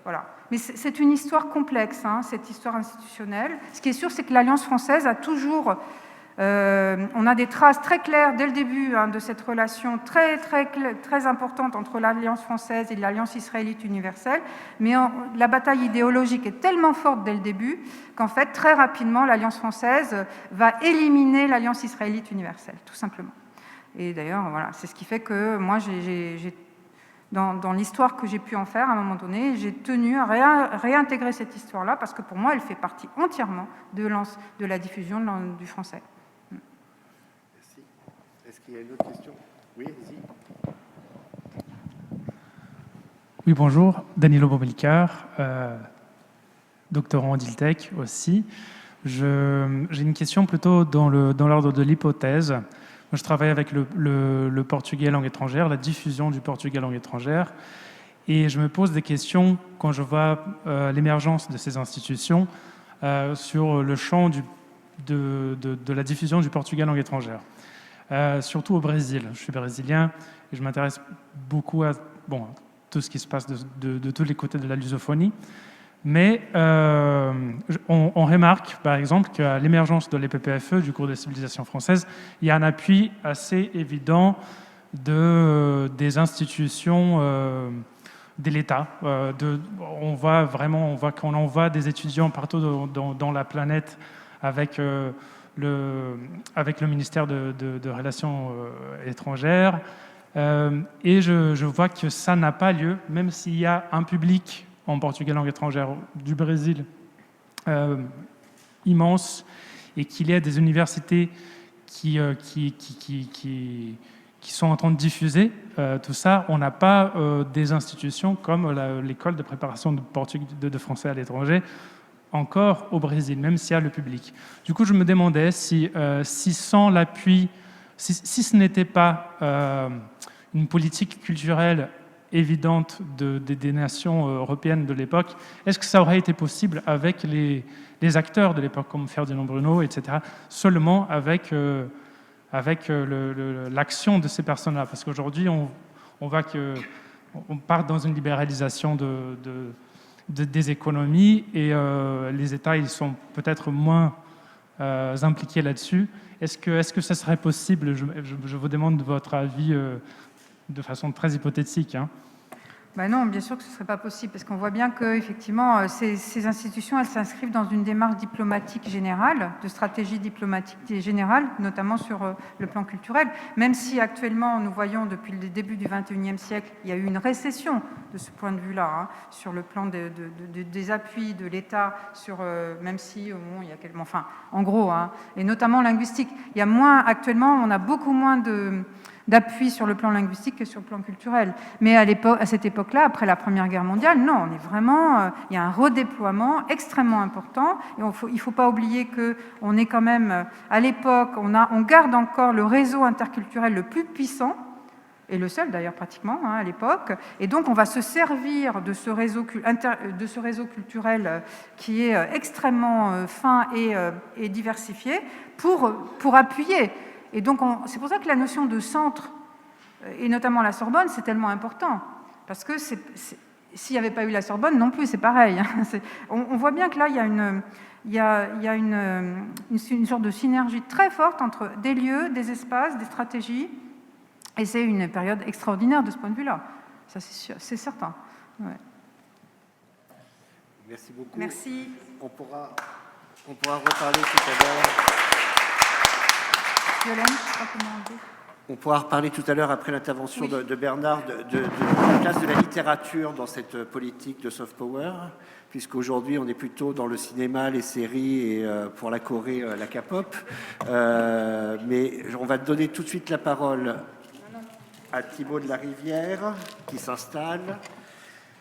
voilà. Mais c'est une histoire complexe, hein, cette histoire institutionnelle. Ce qui est sûr, c'est que l'Alliance française a toujours... on a des traces très claires dès le début de cette relation très importante entre l'Alliance française et l'Alliance israélite universelle, mais la bataille idéologique est tellement forte dès le début qu'en fait, très rapidement, l'Alliance française va éliminer l'Alliance israélite universelle, tout simplement. Et d'ailleurs, voilà, c'est ce qui fait que moi, dans l'histoire que j'ai pu en faire, à un moment donné, j'ai tenu à réintégrer cette histoire-là, parce que pour moi, elle fait partie entièrement de la diffusion du français. Merci. Est-ce qu'il y a une autre question? Oui, vas-y. Oui, bonjour. Danilo Bomelikar, doctorant en DILTEC aussi. J'ai une question plutôt dans l'ordre de l'hypothèse. Je travaille avec le portugais langue étrangère, la diffusion du portugais langue étrangère, et je me pose des questions quand je vois l'émergence de ces institutions sur le champ de la diffusion du portugais langue étrangère, surtout au Brésil. Je suis brésilien et je m'intéresse beaucoup à tout ce qui se passe de tous les côtés de la lusophonie. Mais on remarque, par exemple, qu'à l'émergence de l'EPPFE, du cours des civilisations françaises, il y a un appui assez évident des institutions de l'État. On voit qu'on envoie des étudiants partout dans la planète avec le ministère de Relations étrangères. Et je vois que ça n'a pas lieu, même s'il y a un public en portugais langue étrangère du Brésil immense, et qu'il y a des universités qui sont en train de diffuser tout ça. On n'a pas des institutions comme l'école de préparation de français à l'étranger encore au Brésil, même s'il y a le public. Du coup, je me demandais si sans l'appui, si ce n'était pas une politique culturelle évidente des nations européennes de l'époque, est-ce que ça aurait été possible avec les acteurs de l'époque, comme Ferdinand Bruno, etc., seulement avec l'action de ces personnes-là? Parce qu'aujourd'hui, on part dans une libéralisation des économies, et les États, ils sont peut-être moins impliqués là-dessus. Est-ce que ça serait possible? Je vous demande votre avis de façon très hypothétique. Ben non, bien sûr que ce ne serait pas possible, parce qu'on voit bien qu'effectivement, ces institutions, elles s'inscrivent dans une démarche diplomatique générale, de stratégie diplomatique générale, notamment sur le plan culturel, même si actuellement, nous voyons depuis le début du XXIe siècle, il y a eu une récession de ce point de vue-là, sur le plan des appuis de l'État, même si, il y a quelques... Enfin, en gros, et notamment linguistique. Il y a actuellement, on a beaucoup moins d'appui sur le plan linguistique que sur le plan culturel. Mais à cette époque-là, après la Première Guerre mondiale, non, on est vraiment... il y a un redéploiement extrêmement important. Et il ne faut pas oublier qu'on est quand même... À l'époque, on garde encore le réseau interculturel le plus puissant, et le seul d'ailleurs pratiquement à l'époque. Et donc, on va se servir de ce réseau culturel qui est extrêmement fin et diversifié pour appuyer. Et donc, c'est pour ça que la notion de centre, et notamment la Sorbonne, c'est tellement important. Parce que s'il n'y avait pas eu la Sorbonne non plus, c'est pareil. On voit bien que là, il y a une sorte de synergie très forte entre des lieux, des espaces, des stratégies. Et c'est une période extraordinaire de ce point de vue-là. Ça, c'est certain. Ouais. Merci beaucoup. Merci. On pourra reparler tout à l'heure. Violaine, je sais pas comment on dit. On pourra reparler tout à l'heure, après l'intervention de Bernard, de la place de la littérature dans cette politique de soft power, puisqu'aujourd'hui on est plutôt dans le cinéma, les séries, et pour la Corée, la K-pop. Mais on va donner tout de suite la parole à Thibaut de la Rivière, qui s'installe.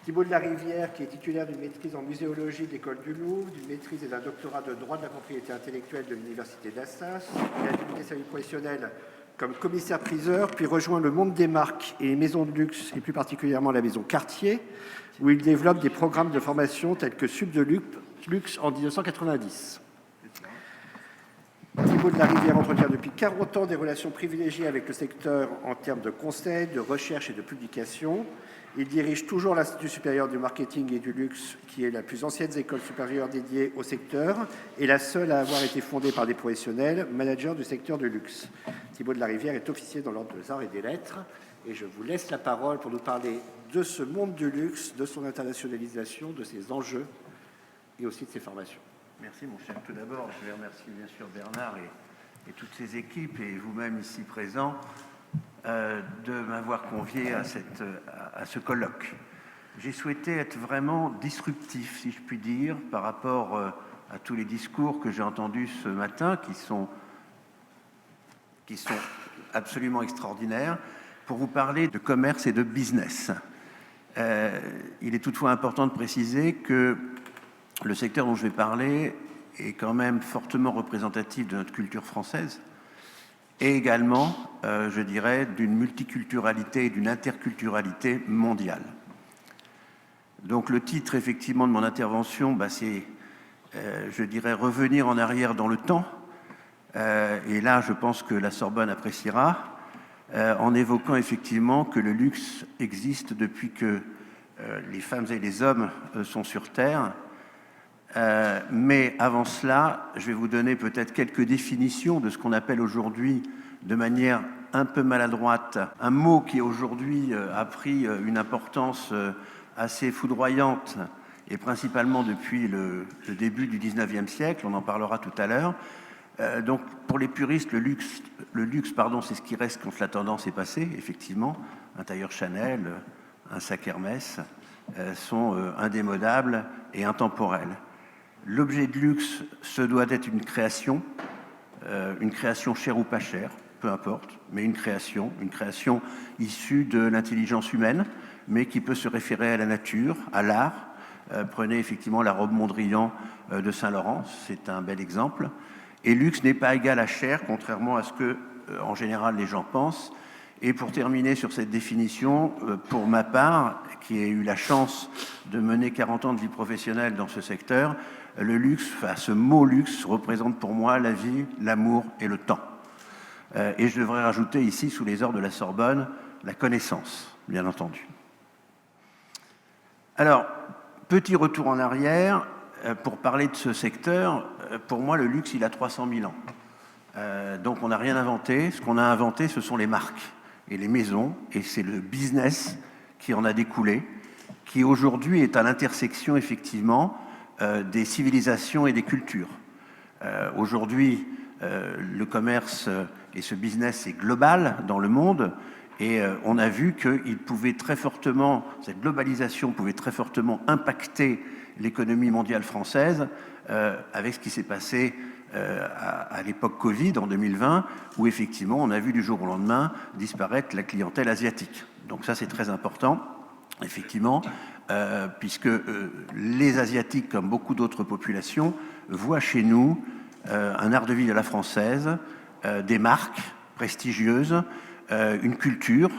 Thibault de la Rivière, qui est titulaire d'une maîtrise en muséologie de l'École du Louvre, d'une maîtrise et d'un doctorat de droit de la propriété intellectuelle de l'Université d'Assas. Il a débuté sa vie professionnelle comme commissaire-priseur, puis rejoint le monde des marques et les maisons de luxe, et plus particulièrement la maison Cartier, où il développe des programmes de formation tels que Sub de Luxe en 1990. Thibault de la Rivière entretient depuis 40 ans des relations privilégiées avec le secteur en termes de conseil, de recherche et de publication. Il dirige toujours l'Institut supérieur du marketing et du luxe, qui est la plus ancienne école supérieure dédiée au secteur et la seule à avoir été fondée par des professionnels, managers du secteur du luxe. Thibault de la Rivière est officier dans l'ordre des arts et des lettres. Et je vous laisse la parole pour nous parler de ce monde du luxe, de son internationalisation, de ses enjeux et aussi de ses formations. Merci mon cher. Tout d'abord, je vais remercier bien sûr Bernard et toutes ses équipes et vous-même ici présents de m'avoir convié à ce colloque. J'ai souhaité être vraiment disruptif, si je puis dire, par rapport à tous les discours que j'ai entendus ce matin, qui sont absolument extraordinaires, pour vous parler de commerce et de business. Il est toutefois important de préciser que le secteur dont je vais parler est quand même fortement représentatif de notre culture française et également, je dirais, d'une multiculturalité et d'une interculturalité mondiale. Donc le titre, effectivement, de mon intervention, c'est, je dirais, revenir en arrière dans le temps. Et là, je pense que la Sorbonne appréciera, en évoquant effectivement que le luxe existe depuis que les femmes et les hommes sont sur Terre. Mais avant cela, je vais vous donner peut-être quelques définitions de ce qu'on appelle aujourd'hui, de manière un peu maladroite, un mot qui aujourd'hui a pris une importance assez foudroyante, et principalement depuis le début du 19e siècle, on en parlera tout à l'heure. Donc pour les puristes, le luxe, c'est ce qui reste quand la tendance est passée, effectivement. Un tailleur Chanel, un sac Hermès sont indémodables et intemporels. L'objet de luxe, ce doit être une création chère ou pas chère, peu importe, mais une création issue de l'intelligence humaine, mais qui peut se référer à la nature, à l'art. Prenez effectivement la robe Mondrian de Saint-Laurent, c'est un bel exemple. Et luxe n'est pas égal à cher, contrairement à ce que, en général, les gens pensent. Et pour terminer sur cette définition, pour ma part, qui ai eu la chance de mener 40 ans de vie professionnelle dans ce secteur, le luxe, ce mot luxe représente pour moi la vie, l'amour et le temps. Et je devrais rajouter ici, sous les ors de la Sorbonne, la connaissance, bien entendu. Alors, petit retour en arrière, pour parler de ce secteur, pour moi, le luxe, il a 300 000 ans. Donc, on n'a rien inventé. Ce qu'on a inventé, ce sont les marques et les maisons, et c'est le business qui en a découlé, qui aujourd'hui est à l'intersection, effectivement, des civilisations et des cultures. Aujourd'hui, le commerce et ce business est global dans le monde, et on a vu qu'il pouvait très fortement, cette globalisation pouvait très fortement impacter l'économie mondiale française avec ce qui s'est passé à l'époque Covid en 2020, où effectivement on a vu du jour au lendemain disparaître la clientèle asiatique. Donc ça c'est très important, effectivement, puisque les Asiatiques, comme beaucoup d'autres populations, voient chez nous un art de vie à la française, des marques prestigieuses, une culture,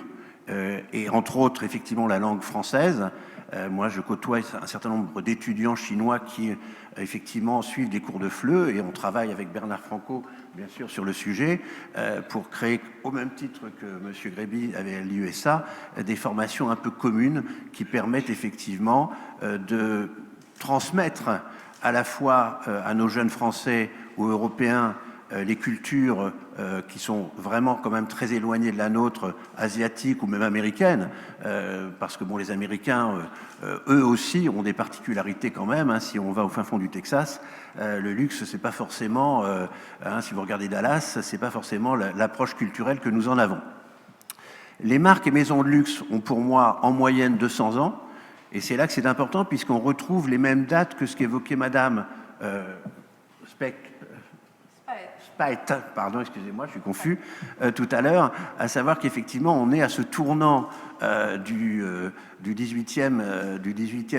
et entre autres, effectivement, la langue française. Moi, je côtoie un certain nombre d'étudiants chinois qui, effectivement, suivent des cours de FLE, et on travaille avec Bernard Franco, bien sûr, sur le sujet, pour créer, au même titre que M. Gréby avait à l'USA, des formations un peu communes qui permettent, effectivement, de transmettre à la fois à nos jeunes Français ou Européens les cultures qui sont vraiment quand même très éloignées de la nôtre, asiatique ou même américaine, parce que bon, les Américains, eux aussi, ont des particularités quand même. Hein, si on va au fin fond du Texas, le luxe, c'est pas forcément, si vous regardez Dallas, c'est pas forcément l'approche culturelle que nous en avons. Les marques et maisons de luxe ont pour moi en moyenne 200 ans, et c'est là que c'est important, puisqu'on retrouve les mêmes dates que ce qu'évoquait Madame Speit, pardon, excusez-moi, je suis confus, tout à l'heure, à savoir qu'effectivement, on est à ce tournant du XVIIIe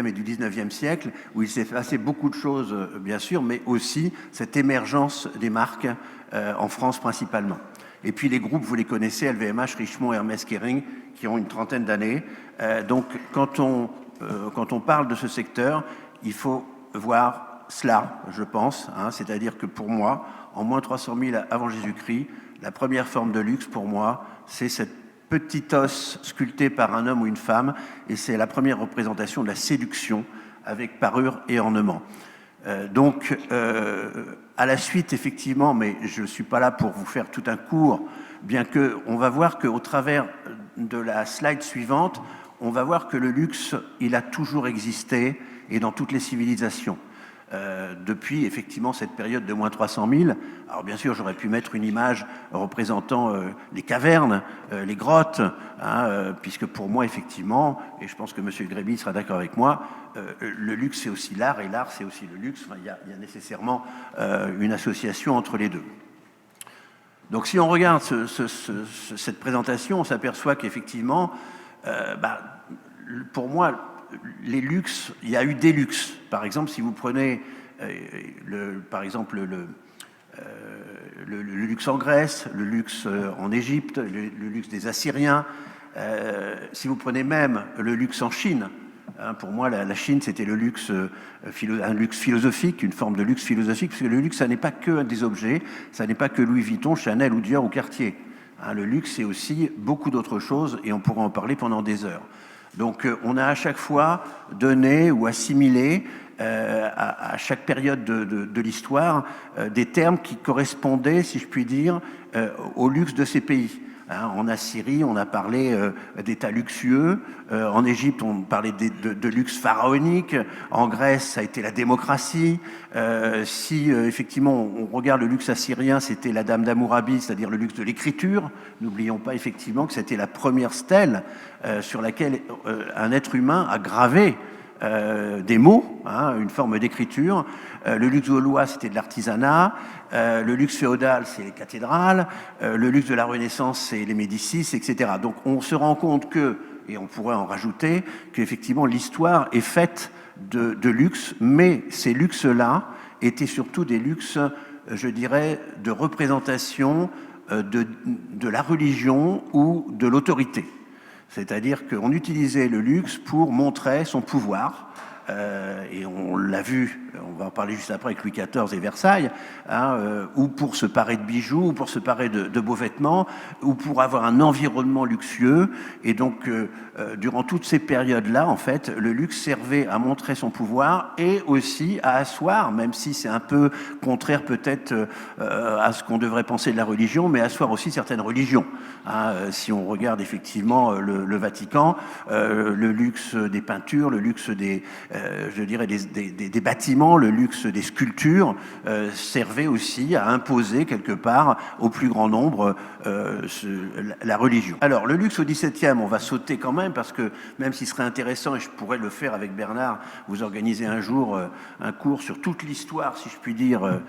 et du XIXe siècle, où il s'est passé beaucoup de choses, bien sûr, mais aussi cette émergence des marques en France principalement. Et puis les groupes, vous les connaissez, LVMH, Richemont, Hermès, Kering, qui ont une trentaine d'années. Donc quand on parle de ce secteur, il faut voir cela, je pense, hein, c'est-à-dire que pour moi, en moins 300 000 avant Jésus-Christ, la première forme de luxe pour moi, c'est cette petit os sculpté par un homme ou une femme, et c'est la première représentation de la séduction avec parure et ornement. Donc, à la suite, effectivement, mais je ne suis pas là pour vous faire tout un cours, bien qu'on va voir qu'au travers de la slide suivante, on va voir que le luxe, il a toujours existé et dans toutes les civilisations. Depuis effectivement cette période de moins 300 000. Alors bien sûr, j'aurais pu mettre une image représentant les cavernes, les grottes, hein, puisque pour moi, effectivement, et je pense que M. Gréby sera d'accord avec moi, le luxe c'est aussi l'art, et l'art c'est aussi le luxe. Enfin, il y a nécessairement une association entre les deux. Donc si on regarde cette présentation, on s'aperçoit qu'effectivement, pour moi, les luxes, il y a eu des luxes. Par exemple, si vous prenez par exemple le luxe en Grèce, le luxe en Égypte, le luxe des Assyriens, si vous prenez même le luxe en Chine, hein, pour moi la Chine c'était le luxe, un luxe philosophique, une forme de luxe philosophique, parce que le luxe ça n'est pas que des objets, ça n'est pas que Louis Vuitton, Chanel ou Dior ou Cartier. Hein, le luxe c'est aussi beaucoup d'autres choses et on pourra en parler pendant des heures. Donc on a à chaque fois donné ou assimilé à chaque période de l'histoire des termes qui correspondaient, si je puis dire, au luxe de ces pays. Hein, en Assyrie, on a parlé d'états luxueux. En Égypte, on parlait de luxe pharaonique. En Grèce, ça a été la démocratie. Si effectivement on regarde le luxe assyrien, c'était la Dame d'Hammurabi, c'est-à-dire le luxe de l'écriture. N'oublions pas effectivement que c'était la première stèle sur laquelle un être humain a gravé des mots, hein, une forme d'écriture. Le luxe gaulois, c'était de l'artisanat. Le luxe féodal, c'est les cathédrales. Le luxe de la Renaissance, c'est les Médicis, etc. Donc on se rend compte que, et on pourrait en rajouter, qu'effectivement l'histoire est faite de luxe, mais ces luxes-là étaient surtout des luxes, je dirais, de représentation de la religion ou de l'autorité. C'est-à-dire qu'on utilisait le luxe pour montrer son pouvoir, et on l'a vu, on va en parler juste après avec Louis XIV et Versailles, hein, ou pour se parer de bijoux, ou pour se parer de beaux vêtements, ou pour avoir un environnement luxueux. Et donc, durant toutes ces périodes-là, en fait, le luxe servait à montrer son pouvoir et aussi à asseoir, même si c'est un peu contraire peut-être à ce qu'on devrait penser de la religion, mais asseoir aussi certaines religions. Hein, si on regarde effectivement le Vatican, le luxe des peintures, le luxe je dirais des bâtiments, le luxe des sculptures servait aussi à imposer quelque part au plus grand nombre la religion. Alors le luxe au XVIIe, on va sauter quand même parce que même s'il serait intéressant, et je pourrais le faire avec Bernard, vous organiser un jour un cours sur toute l'histoire, si je puis dire,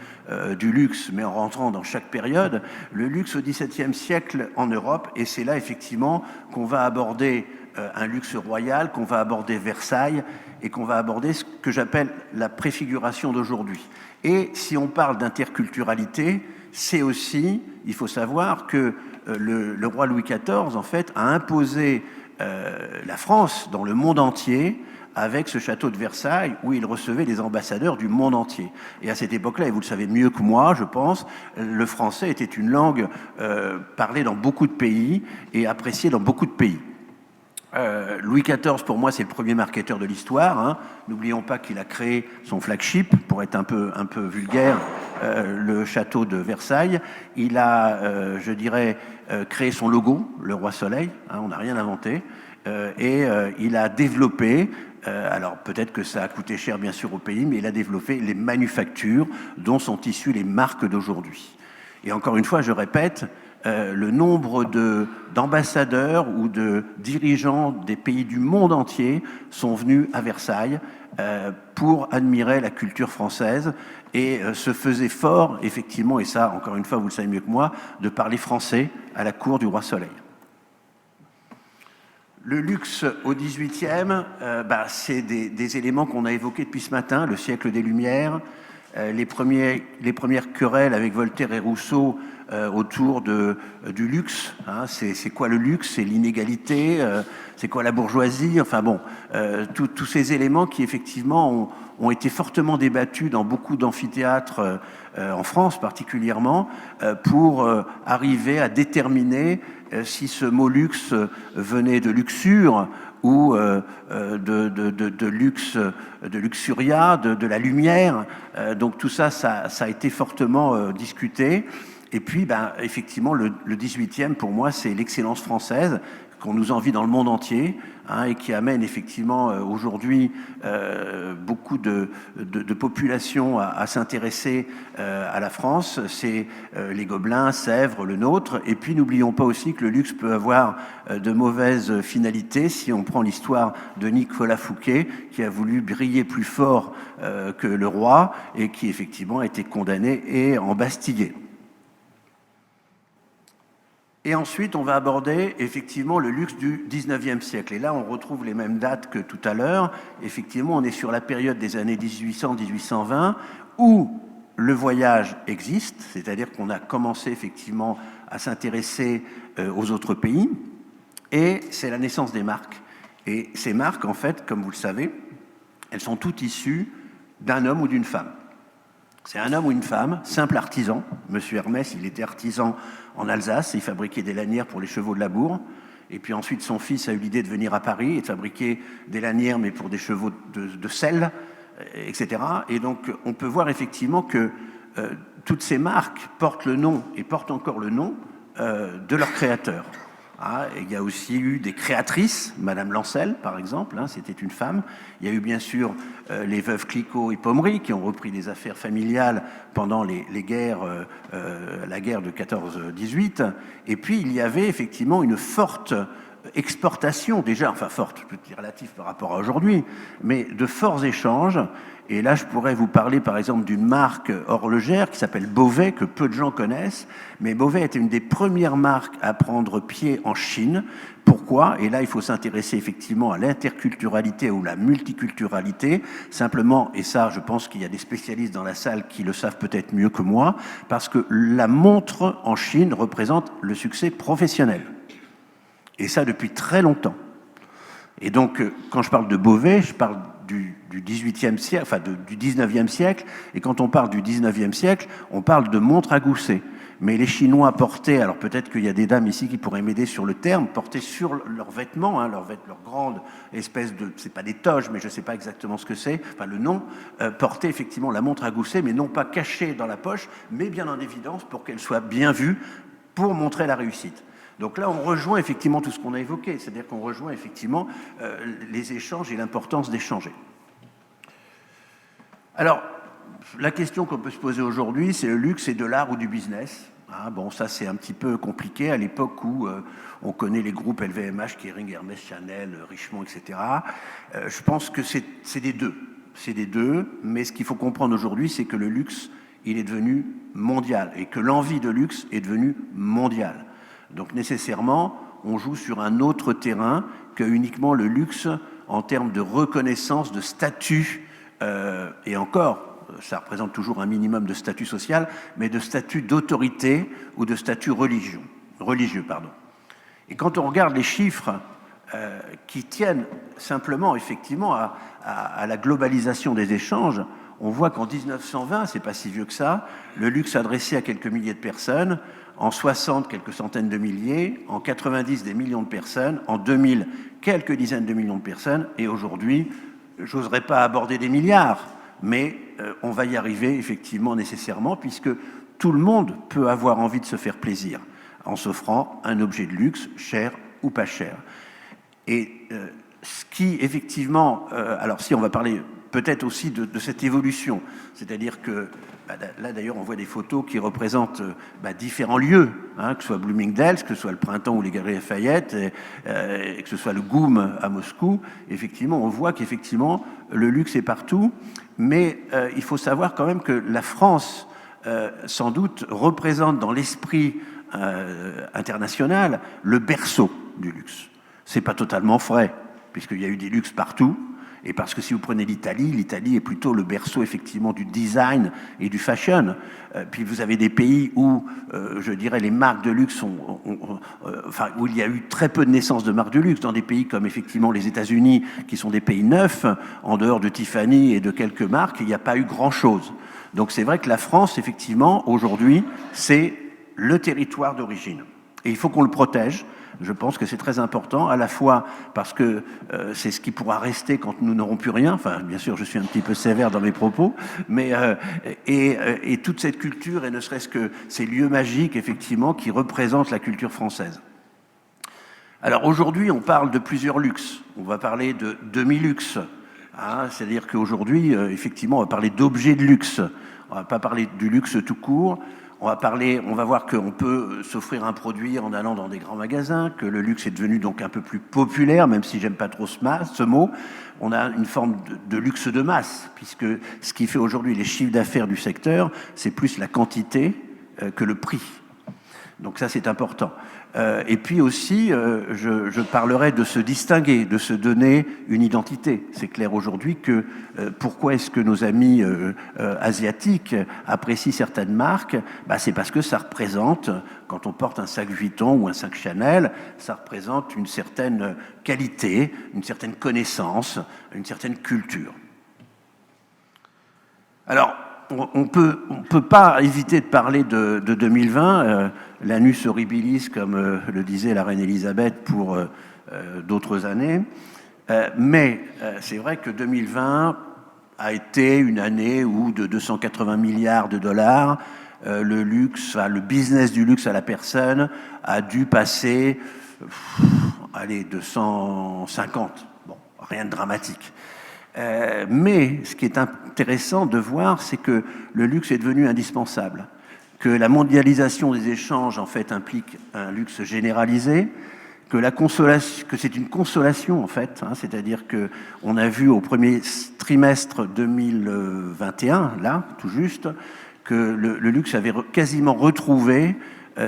du luxe, mais en rentrant dans chaque période, le luxe au XVIIe siècle en Europe, et c'est là effectivement qu'on va aborder un luxe royal, qu'on va aborder Versailles et qu'on va aborder ce que j'appelle la préfiguration d'aujourd'hui. Et si on parle d'interculturalité, c'est aussi, il faut savoir que le roi Louis XIV, en fait, a imposé la France dans le monde entier avec ce château de Versailles où il recevait les ambassadeurs du monde entier. Et à cette époque-là, et vous le savez mieux que moi, je pense, le français était une langue parlée dans beaucoup de pays et appréciée dans beaucoup de pays. Louis XIV, pour moi, c'est le premier marketeur de l'histoire. Hein. N'oublions pas qu'il a créé son flagship, pour être un peu vulgaire, le château de Versailles. Il a, je dirais, créé son logo, le roi Soleil. Hein, on n'a rien inventé. Et il a développé, alors peut-être que ça a coûté cher, bien sûr, au pays, mais il a développé les manufactures dont sont issues les marques d'aujourd'hui. Et encore une fois, je répète, le nombre d'ambassadeurs ou de dirigeants des pays du monde entier sont venus à Versailles pour admirer la culture française et se faisaient fort, effectivement, et ça, encore une fois, vous le savez mieux que moi, de parler français à la cour du roi Soleil. Le luxe au XVIIIe, c'est des éléments qu'on a évoqués depuis ce matin, le siècle des Lumières, les premières querelles avec Voltaire et Rousseau autour du luxe. Hein, c'est quoi le luxe? C'est l'inégalité, c'est quoi la bourgeoisie? Enfin bon, tous ces éléments qui effectivement ont été fortement débattus dans beaucoup d'amphithéâtres en France particulièrement, pour arriver à déterminer si ce mot luxe venait de luxure ou de luxe, de luxuria, de la lumière. Donc tout ça a été fortement discuté. Et puis, effectivement, le 18e, pour moi, c'est l'excellence française qu'on nous envie dans le monde entier, hein, et qui amène effectivement aujourd'hui beaucoup de populations à s'intéresser à la France. C'est les Gobelins, Sèvres, le nôtre. Et puis n'oublions pas aussi que le luxe peut avoir de mauvaises finalités si on prend l'histoire de Nicolas Fouquet, qui a voulu briller plus fort que le roi et qui effectivement a été condamné et embastillé. Et ensuite, on va aborder effectivement le luxe du 19e siècle. Et là, on retrouve les mêmes dates que tout à l'heure. Effectivement, on est sur la période des années 1800-1820 où le voyage existe, c'est-à-dire qu'on a commencé effectivement à s'intéresser aux autres pays. Et c'est la naissance des marques. Et ces marques, en fait, comme vous le savez, elles sont toutes issues d'un homme ou d'une femme. C'est un homme ou une femme, simple artisan. Monsieur Hermès, il était artisan en Alsace, il fabriquait des lanières pour les chevaux de labour. Et puis ensuite, son fils a eu l'idée de venir à Paris et de fabriquer des lanières, mais pour des chevaux de selle, etc. Et donc, on peut voir effectivement que toutes ces marques portent le nom, et portent encore le nom, de leur créateur. Ah, il y a aussi eu des créatrices, Madame Lancel par exemple, hein, c'était une femme. Il y a eu bien sûr les veuves Clicquot et Pommery qui ont repris des affaires familiales pendant les guerres, la guerre de 14-18. Et puis il y avait effectivement une forte exportation, déjà, enfin forte, je peux dire relative par rapport à aujourd'hui, mais de forts échanges. Et là, je pourrais vous parler, par exemple, d'une marque horlogère qui s'appelle Bovet, que peu de gens connaissent. Mais Bovet était une des premières marques à prendre pied en Chine. Pourquoi? Et là, il faut s'intéresser effectivement à l'interculturalité ou la multiculturalité. Simplement, et ça, je pense qu'il y a des spécialistes dans la salle qui le savent peut-être mieux que moi, parce que la montre en Chine représente le succès professionnel. Et ça, depuis très longtemps. Et donc, quand je parle de Bovet, je parle du 18e siècle, enfin du 19e siècle, et quand on parle du 19e siècle, on parle de montres à gousset. Mais les Chinois portaient, alors peut-être qu'il y a des dames ici qui pourraient m'aider sur le terme, portaient sur leurs vêtements, hein, leur grande espèce de, c'est pas des toges, mais je ne sais pas exactement ce que c'est, enfin le nom, portait effectivement la montre à gousset, mais non pas cachée dans la poche, mais bien en évidence pour qu'elle soit bien vue, pour montrer la réussite. Donc là, on rejoint effectivement tout ce qu'on a évoqué, c'est-à-dire qu'on rejoint effectivement les échanges et l'importance d'échanger. Alors, la question qu'on peut se poser aujourd'hui, c'est le luxe et de l'art ou du business. Ah, bon, ça c'est un petit peu compliqué à l'époque où on connaît les groupes LVMH, Kering, Hermès, Chanel, Richemont, etc. Je pense que c'est des deux. C'est des deux, mais ce qu'il faut comprendre aujourd'hui, c'est que le luxe, il est devenu mondial et que l'envie de luxe est devenue mondiale. Donc nécessairement, on joue sur un autre terrain que uniquement le luxe en termes de reconnaissance, de statut, et encore, ça représente toujours un minimum de statut social, mais de statut d'autorité ou de statut religieux. Et quand on regarde les chiffres qui tiennent simplement effectivement à la globalisation des échanges, on voit qu'en 1920, c'est pas si vieux que ça, le luxe s'adressait à quelques milliers de personnes, en 60, quelques centaines de milliers, en 90, des millions de personnes, en 2000, quelques dizaines de millions de personnes, et aujourd'hui, j'oserais pas aborder des milliards, mais on va y arriver effectivement nécessairement, puisque tout le monde peut avoir envie de se faire plaisir en s'offrant un objet de luxe, cher ou pas cher. Et ce qui effectivement, alors si on va parler peut-être aussi de cette évolution, c'est-à-dire que là d'ailleurs on voit des photos qui représentent différents lieux, hein, que ce soit Bloomingdale's, que ce soit le Printemps ou les Galeries Lafayette, et que ce soit le GUM à Moscou. Effectivement, on voit qu'effectivement le luxe est partout, mais il faut savoir quand même que la France, sans doute, représente dans l'esprit international le berceau du luxe. C'est pas totalement vrai, puisqu'il y a eu des luxes partout, et parce que si vous prenez l'Italie, l'Italie est plutôt le berceau effectivement du design et du fashion. Puis vous avez des pays où, je dirais, les marques de luxe enfin, où il y a eu très peu de naissances de marques de luxe, dans des pays comme effectivement les États-Unis, qui sont des pays neufs, en dehors de Tiffany et de quelques marques, il n'y a pas eu grand-chose. Donc c'est vrai que la France, effectivement, aujourd'hui, c'est le territoire d'origine. Et il faut qu'on le protège. Je pense que c'est très important, à la fois parce que c'est ce qui pourra rester quand nous n'aurons plus rien. Enfin, bien sûr, je suis un petit peu sévère dans mes propos, mais et toute cette culture, et ne serait-ce que ces lieux magiques, effectivement, qui représentent la culture française. Alors aujourd'hui, on parle de plusieurs luxes. On va parler de demi-luxe. Hein, c'est-à-dire qu'aujourd'hui, effectivement, on va parler d'objets de luxe. On ne va pas parler du luxe tout court. On va voir qu'on peut s'offrir un produit en allant dans des grands magasins, que le luxe est devenu donc un peu plus populaire, même si j'aime pas trop ce mot. On a une forme de luxe de masse, puisque ce qui fait aujourd'hui les chiffres d'affaires du secteur, c'est plus la quantité que le prix. Donc ça, c'est important. Et puis aussi, je parlerai de se distinguer, de se donner une identité. C'est clair aujourd'hui que pourquoi est-ce que nos amis asiatiques apprécient certaines marques ? C'est parce que ça représente, quand on porte un sac Vuitton ou un sac Chanel, ça représente une certaine qualité, une certaine connaissance, une certaine culture. Alors, on peut pas éviter de parler de 2020, l'annus horribilis, comme le disait la reine Elisabeth pour d'autres années. Mais c'est vrai que 2020 a été une année où de 280 milliards de dollars, le luxe, le business du luxe à la personne a dû passer, 250. Bon, rien de dramatique. Mais ce qui est intéressant de voir, c'est que le luxe est devenu indispensable, que la mondialisation des échanges en fait implique un luxe généralisé, que c'est une consolation en fait, c'est-à-dire que on a vu au premier trimestre 2021, là tout juste, que le luxe avait quasiment retrouvé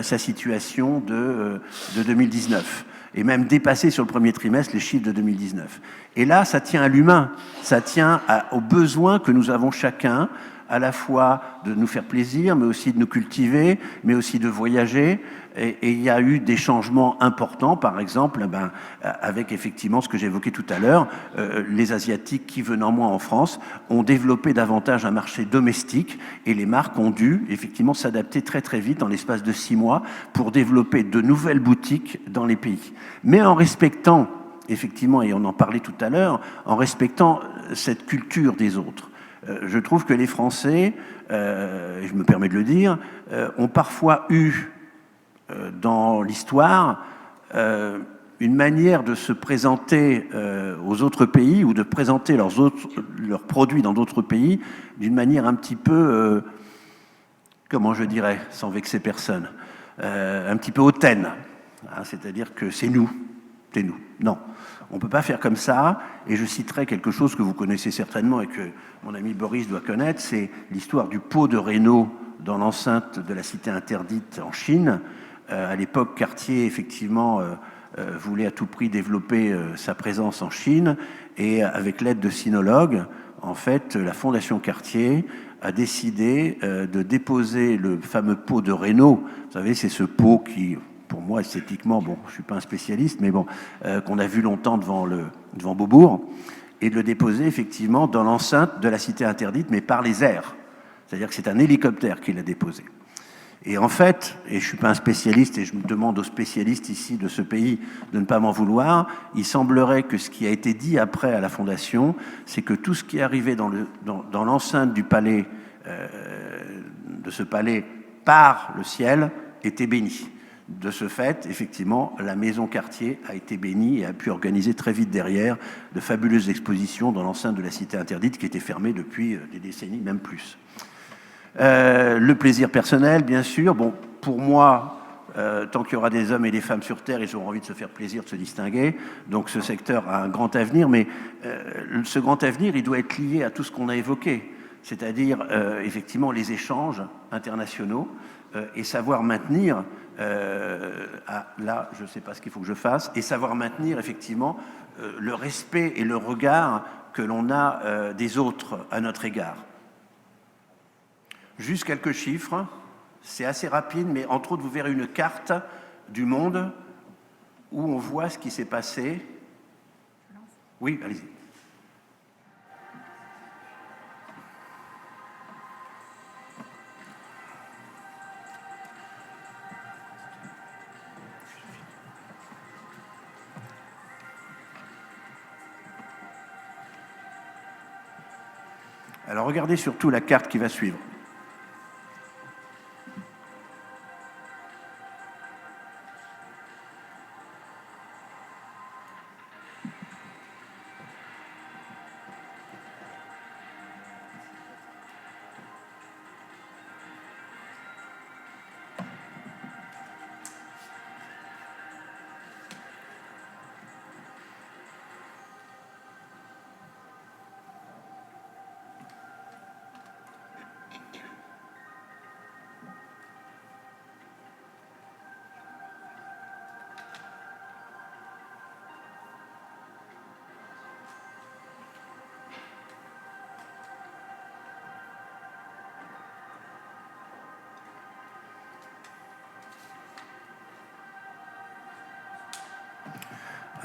sa situation de 2019. Et même dépasser sur le premier trimestre les chiffres de 2019. Et là, ça tient à l'humain, ça tient aux besoins que nous avons chacun, à la fois de nous faire plaisir, mais aussi de nous cultiver, mais aussi de voyager. Et il y a eu des changements importants, par exemple, avec effectivement ce que j'évoquais tout à l'heure, les Asiatiques qui, venant moins en France, ont développé davantage un marché domestique et les marques ont dû effectivement s'adapter très très vite, en l'espace de 6 mois, pour développer de nouvelles boutiques dans les pays. Mais en respectant, effectivement, et on en parlait tout à l'heure, en respectant cette culture des autres. Je trouve que les Français, je me permets de le dire, ont parfois eu dans l'histoire une manière de se présenter aux autres pays ou de présenter leurs produits dans d'autres pays d'une manière un petit peu, comment je dirais, sans vexer personne, un petit peu hautaine. C'est-à-dire que c'est nous. Non, on ne peut pas faire comme ça. Et je citerai quelque chose que vous connaissez certainement et que mon ami Boris doit connaître, c'est l'histoire du pot de Renault dans l'enceinte de la cité interdite en Chine. À l'époque, Cartier, effectivement, voulait à tout prix développer sa présence en Chine. Et avec l'aide de sinologues, en fait, la Fondation Cartier a décidé de déposer le fameux pot de Renault. Vous savez, c'est ce pot qui... pour moi, esthétiquement, bon, je ne suis pas un spécialiste, mais bon, qu'on a vu longtemps devant Beaubourg, et de le déposer effectivement dans l'enceinte de la cité interdite, mais par les airs. C'est-à-dire que c'est un hélicoptère qui l'a déposé. Et en fait, et je ne suis pas un spécialiste, et je me demande aux spécialistes ici de ce pays de ne pas m'en vouloir, il semblerait que ce qui a été dit après à la Fondation, c'est que tout ce qui est arrivé dans l'enceinte du palais, de ce palais par le ciel, était béni. De ce fait, effectivement, la maison Cartier a été bénie et a pu organiser très vite derrière de fabuleuses expositions dans l'enceinte de la cité interdite qui était fermée depuis des décennies, même plus. Le plaisir personnel, bien sûr. Bon, pour moi, tant qu'il y aura des hommes et des femmes sur Terre, ils auront envie de se faire plaisir, de se distinguer. Donc ce secteur a un grand avenir, mais ce grand avenir, il doit être lié à tout ce qu'on a évoqué, c'est-à-dire effectivement les échanges internationaux et savoir maintenir là, je ne sais pas ce qu'il faut que je fasse, et savoir maintenir effectivement le respect et le regard que l'on a des autres à notre égard. Juste quelques chiffres, c'est assez rapide, mais entre autres, vous verrez une carte du monde où on voit ce qui s'est passé. Oui, allez-y. Alors regardez surtout la carte qui va suivre.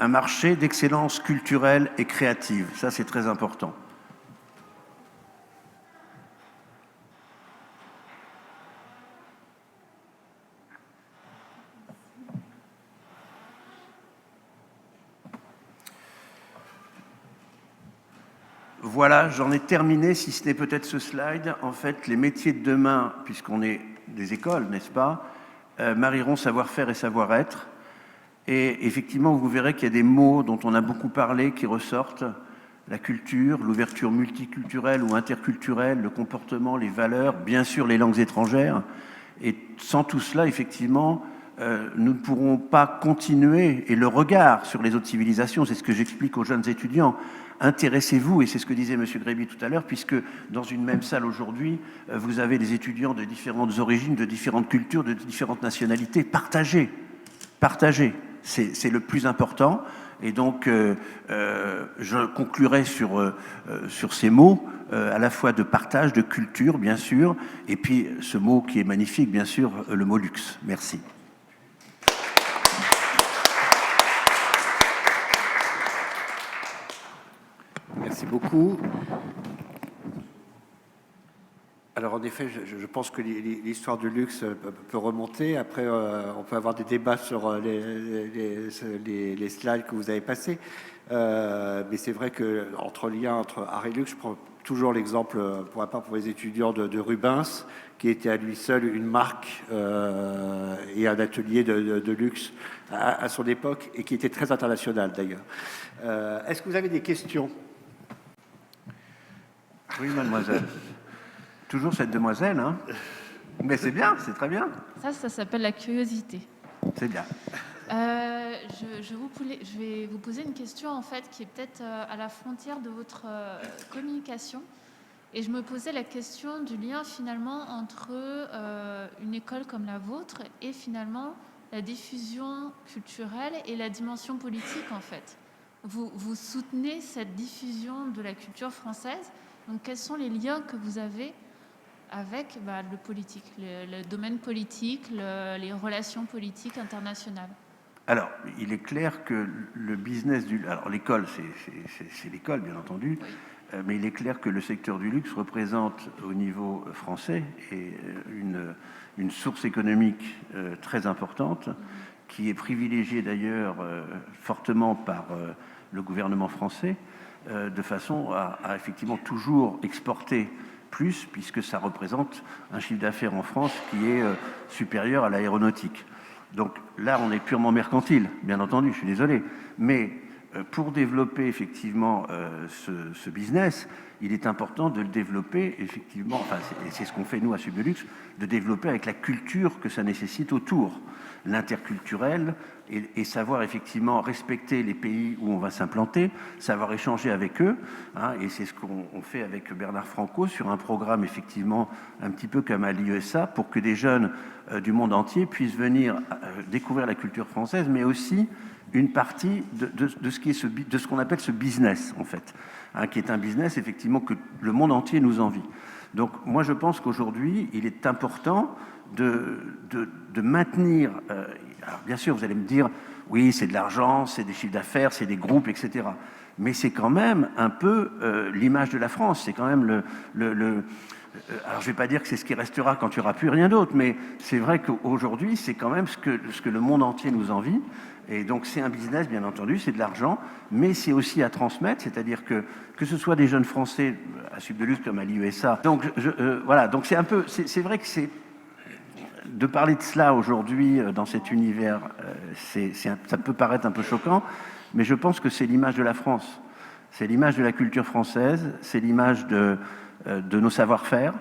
Un marché d'excellence culturelle et créative. Ça, c'est très important. Voilà, j'en ai terminé, si ce n'est peut-être ce slide. En fait, les métiers de demain, puisqu'on est des écoles, n'est-ce pas, marieront savoir-faire et savoir-être. Et effectivement, vous verrez qu'il y a des mots dont on a beaucoup parlé qui ressortent. La culture, l'ouverture multiculturelle ou interculturelle, le comportement, les valeurs, bien sûr les langues étrangères. Et sans tout cela, effectivement, nous ne pourrons pas continuer. Et le regard sur les autres civilisations, c'est ce que j'explique aux jeunes étudiants. Intéressez-vous, et c'est ce que disait M. Gréby tout à l'heure, puisque dans une même salle aujourd'hui, vous avez des étudiants de différentes origines, de différentes cultures, de différentes nationalités. Partagez. C'est le plus important. Et donc, je conclurai sur ces mots, à la fois de partage, de culture, bien sûr, et puis ce mot qui est magnifique, bien sûr, le mot luxe. Merci. Merci beaucoup. Alors en effet, je pense que l'histoire du luxe peut remonter. Après, on peut avoir des débats sur les slides que vous avez passés. Mais c'est vrai qu'entre lien entre art et luxe, je prends toujours l'exemple, pour les étudiants de Rubens, qui était à lui seul une marque et un atelier de luxe à son époque, et qui était très international d'ailleurs. Est-ce que vous avez des questions ? Oui, mademoiselle. Toujours cette demoiselle, hein. Mais c'est bien, c'est très bien. Ça s'appelle la curiosité. C'est bien. Je vais vous poser une question, en fait, qui est peut-être à la frontière de votre communication. Et je me posais la question du lien, finalement, entre une école comme la vôtre et, finalement, la diffusion culturelle et la dimension politique, en fait. Vous soutenez cette diffusion de la culture française. Donc, quels sont les liens que vous avez avec le politique, le domaine politique, les relations politiques internationales? Alors, il est clair que le business du... Alors, l'école, c'est l'école, bien entendu, oui. Mais il est clair que le secteur du luxe représente, au niveau français, une source économique très importante, qui est privilégiée d'ailleurs fortement par le gouvernement français, de façon à effectivement toujours exporter plus, puisque ça représente un chiffre d'affaires en France qui est supérieur à l'aéronautique. Donc là, on est purement mercantile, bien entendu, je suis désolé. Mais pour développer effectivement ce business, il est important de le développer effectivement, enfin c'est ce qu'on fait nous à Sublux, de développer avec la culture que ça nécessite autour, l'interculturel, et savoir effectivement respecter les pays où on va s'implanter, savoir échanger avec eux, hein, et c'est ce qu'on fait avec Bernard Franco sur un programme effectivement un petit peu comme à l'IESA, pour que des jeunes du monde entier puissent venir découvrir la culture française, mais aussi une partie de ce qu'on appelle ce business, en fait, hein, qui est un business, effectivement, que le monde entier nous envie. Donc, moi, je pense qu'aujourd'hui, il est important de maintenir... alors, bien sûr, vous allez me dire, oui, c'est de l'argent, c'est des chiffres d'affaires, c'est des groupes, etc. Mais c'est quand même un peu l'image de la France. C'est quand même alors, je ne vais pas dire que c'est ce qui restera quand il n'y aura plus rien d'autre, mais c'est vrai qu'aujourd'hui, c'est quand même ce que le monde entier nous envie. Et donc, c'est un business, bien entendu, c'est de l'argent, mais c'est aussi à transmettre, c'est-à-dire que ce soit des jeunes Français à Sublux comme à l'IESA. Donc, voilà, donc c'est un peu, c'est vrai que c'est de parler de cela aujourd'hui dans cet univers, ça peut paraître un peu choquant, mais je pense que c'est l'image de la France, c'est l'image de la culture française, c'est l'image de nos savoir-faire,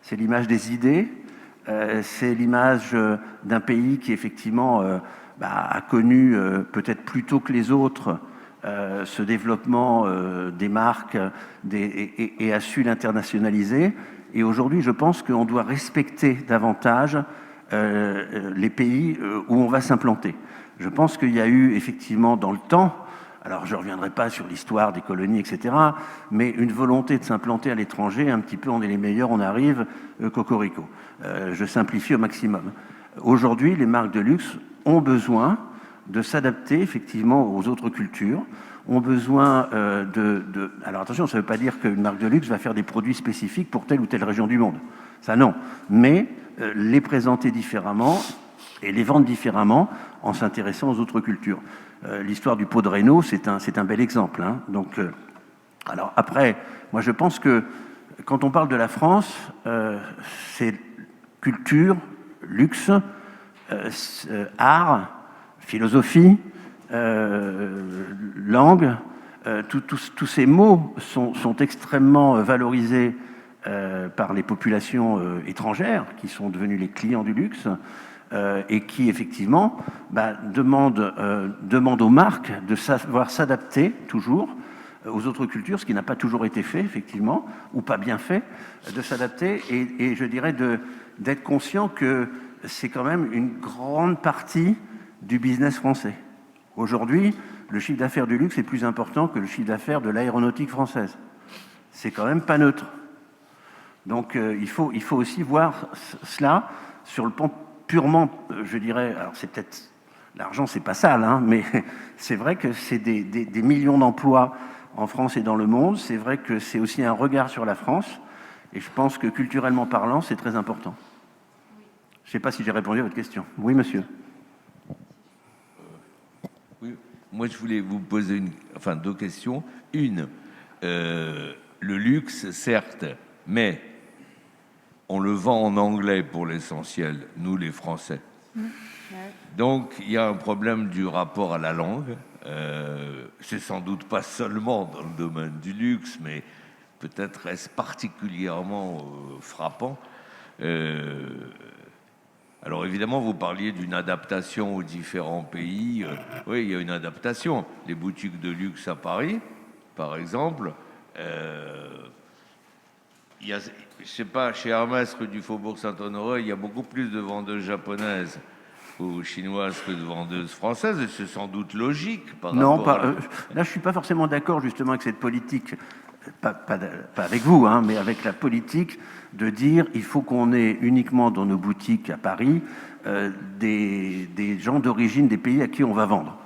c'est l'image des idées, c'est l'image d'un pays qui effectivement a connu peut-être plus tôt que les autres ce développement des marques et a su l'internationaliser. Et aujourd'hui, je pense qu'on doit respecter davantage les pays où on va s'implanter. Je pense qu'il y a eu effectivement dans le temps, alors je ne reviendrai pas sur l'histoire des colonies, etc., mais une volonté de s'implanter à l'étranger, un petit peu on est les meilleurs, on arrive, cocorico. Je simplifie au maximum. Aujourd'hui, les marques de luxe ont besoin de s'adapter effectivement aux autres cultures, ont besoin Alors attention, ça ne veut pas dire qu'une marque de luxe va faire des produits spécifiques pour telle ou telle région du monde. Ça non. Mais les présenter différemment et les vendre différemment en s'intéressant aux autres cultures. L'histoire du pot de Reynaud, c'est un bel exemple. Hein. Donc, alors après, moi je pense que quand on parle de la France, c'est culture, luxe, art, philosophie, langue, tous ces mots sont extrêmement valorisés par les populations étrangères qui sont devenues les clients du luxe et qui effectivement demandent aux marques de savoir s'adapter toujours aux autres cultures, ce qui n'a pas toujours été fait effectivement, ou pas bien fait, de s'adapter et je dirais d'être conscient que c'est quand même une grande partie du business français. Aujourd'hui, le chiffre d'affaires du luxe est plus important que le chiffre d'affaires de l'aéronautique française. C'est quand même pas neutre. Donc il faut aussi voir cela sur le plan purement, je dirais, alors c'est peut-être, l'argent c'est pas sale, hein, mais c'est vrai que c'est des millions d'emplois en France et dans le monde, c'est vrai que c'est aussi un regard sur la France, et je pense que culturellement parlant, c'est très important. Je ne sais pas si j'ai répondu à votre question. Oui, monsieur. Oui, moi je voulais vous poser deux questions. Une, le luxe, certes, mais on le vend en anglais pour l'essentiel, nous les Français. Donc il y a un problème du rapport à la langue. C'est sans doute pas seulement dans le domaine du luxe, mais peut-être est-ce particulièrement frappant. Alors évidemment, vous parliez d'une adaptation aux différents pays. Oui, il y a une adaptation. Les boutiques de luxe à Paris, par exemple, il y a, je sais pas, chez Hermès, rue du Faubourg Saint-Honoré, il y a beaucoup plus de vendeuses japonaises ou chinoises que de vendeuses françaises, et c'est sans doute logique. Non, là je suis pas forcément d'accord justement avec cette politique, pas avec vous, hein, mais avec la politique de dire il faut qu'on ait uniquement dans nos boutiques à Paris des gens d'origine des pays à qui on va vendre.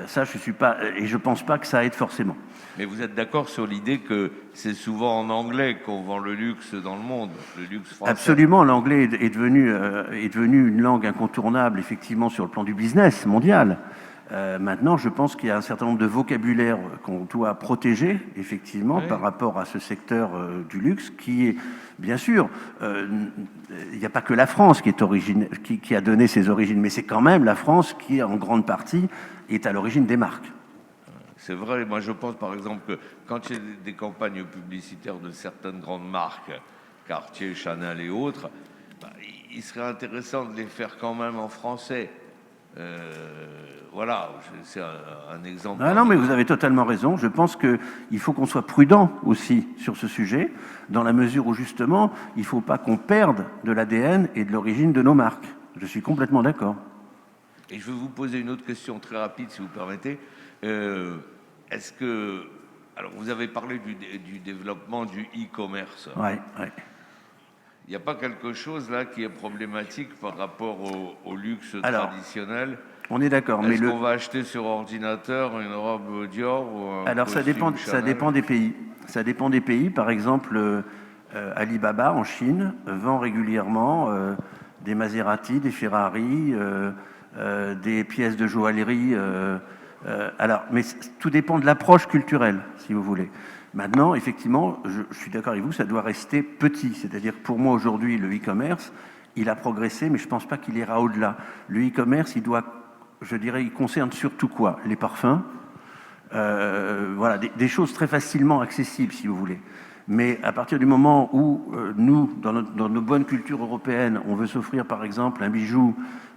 Ça, je suis pas, et je pense pas que ça aide forcément. Mais vous êtes d'accord sur l'idée que c'est souvent en anglais qu'on vend le luxe dans le monde, le luxe français? Absolument, l'anglais est devenu une langue incontournable, effectivement, sur le plan du business mondial. Maintenant, je pense qu'il y a un certain nombre de vocabulaires qu'on doit protéger, effectivement, par rapport à ce secteur du luxe, qui est, bien sûr, il n'y a pas que la France qui a donné ses origines, mais c'est quand même la France qui, en grande partie, est à l'origine des marques. C'est vrai, moi je pense par exemple que quand il y a des campagnes publicitaires de certaines grandes marques, Cartier, Chanel et autres, bah, il serait intéressant de les faire quand même en français. Voilà, c'est un exemple. Ah non, mais vous avez totalement raison. Je pense qu'il faut qu'on soit prudent aussi sur ce sujet, dans la mesure où justement, il ne faut pas qu'on perde de l'ADN et de l'origine de nos marques. Je suis complètement d'accord. Et je vais vous poser une autre question très rapide, si vous permettez. Est-ce que... Alors, vous avez parlé du développement du e-commerce. Ouais, ouais. Il n'y a pas quelque chose là qui est problématique par rapport au luxe traditionnel? On est d'accord, mais est-ce qu'on va acheter sur ordinateur une robe Dior ou un Alors ça dépend des pays. Ça dépend des pays. Par exemple, Alibaba en Chine vend régulièrement des Maserati, des Ferrari, des pièces de joaillerie. Alors, mais tout dépend de l'approche culturelle, si vous voulez. Maintenant, effectivement, je suis d'accord avec vous, ça doit rester petit. C'est-à-dire que pour moi, aujourd'hui, le e-commerce, il a progressé, mais je ne pense pas qu'il ira au-delà. Le e-commerce, il concerne surtout quoi? Les parfums, voilà, des choses très facilement accessibles, si vous voulez. Mais à partir du moment où nous, dans nos bonnes cultures européennes, on veut s'offrir, par exemple, un bijou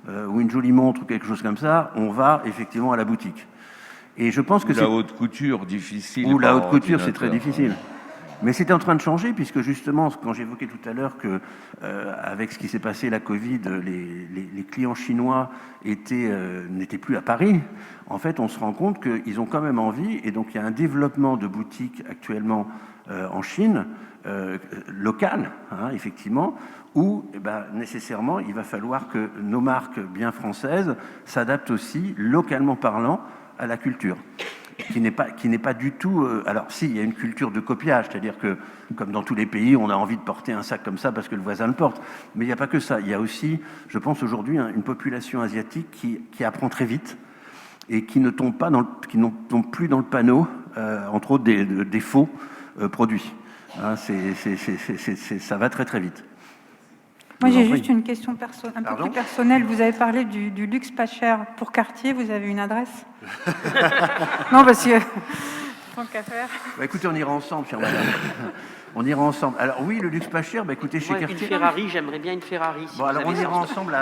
ou une jolie montre ou quelque chose comme ça, on va effectivement à la boutique. Et je pense que la haute couture, difficile. Ou la haute couture, c'est très difficile. Mais c'est en train de changer, puisque justement, quand j'évoquais tout à l'heure que, avec ce qui s'est passé, la Covid, les clients chinois n'étaient plus à Paris, en fait, on se rend compte qu'ils ont quand même envie, et donc il y a un développement de boutiques actuellement en Chine, local, hein, effectivement, où nécessairement, il va falloir que nos marques bien françaises s'adaptent aussi, localement parlant, à la culture, qui n'est pas du tout... alors si, il y a une culture de copiage, c'est-à-dire que, comme dans tous les pays, on a envie de porter un sac comme ça parce que le voisin le porte. Mais il n'y a pas que ça. Il y a aussi, je pense aujourd'hui, une population asiatique qui apprend très vite et qui ne tombe plus dans le panneau, entre autres, des faux produits. Hein, ça va très très vite. Moi, j'ai juste une question un peu plus personnelle. Vous avez parlé du luxe pas cher pour Cartier. Vous avez une adresse? Non, parce que... tant qu'à faire. Écoutez, on ira ensemble, chère madame. On ira ensemble. Alors oui, le luxe pas cher, écoutez, chez Cartier... Une Ferrari, j'aimerais bien une Ferrari. Si bon, alors on ira ensemble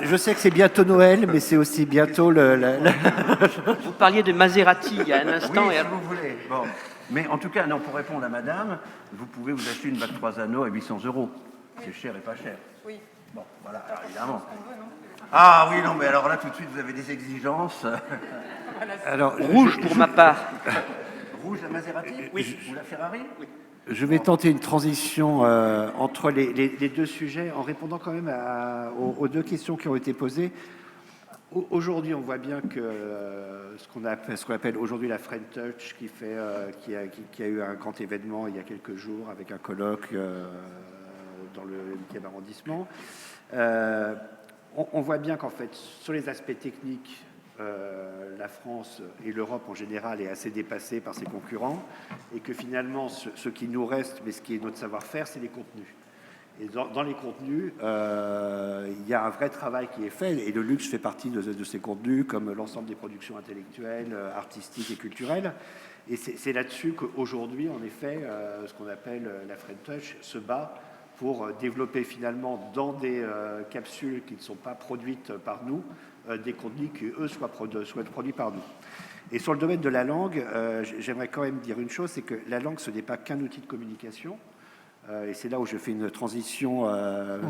je sais que c'est bientôt Noël, mais c'est aussi bientôt Vous parliez de Maserati il y a un instant. Oui, si vous voulez. Bon. Mais en tout cas, non, pour répondre à madame, vous pouvez vous acheter une bague 3 anneaux à 800 €. C'est cher et pas cher. Oui. Bon, voilà, alors, évidemment. Ah oui, non, mais alors là, tout de suite, vous avez des exigences. Alors, rouge pour ma part. Rouge, la Maserati? Oui. Ou la Ferrari? Oui. Je vais tenter une transition entre les deux sujets en répondant quand même aux deux questions qui ont été posées. Aujourd'hui, on voit bien que ce qu'on appelle aujourd'hui la French Touch, qui a eu un grand événement il y a quelques jours avec un colloque dans le 8e arrondissement, on voit bien qu'en fait, sur les aspects techniques, la France et l'Europe en général est assez dépassée par ses concurrents, et que finalement, ce qui nous reste, mais ce qui est notre savoir-faire, c'est les contenus. Et dans les contenus, il y a un vrai travail qui est fait, et le luxe fait partie de ces contenus, comme l'ensemble des productions intellectuelles, artistiques et culturelles. Et c'est là-dessus qu'aujourd'hui, en effet, ce qu'on appelle la French Touch se bat pour développer finalement dans des capsules qui ne sont pas produites par nous, des contenus qui, eux, soient produits par nous. Et sur le domaine de la langue, j'aimerais quand même dire une chose, c'est que la langue, ce n'est pas qu'un outil de communication. Et c'est là où je fais une transition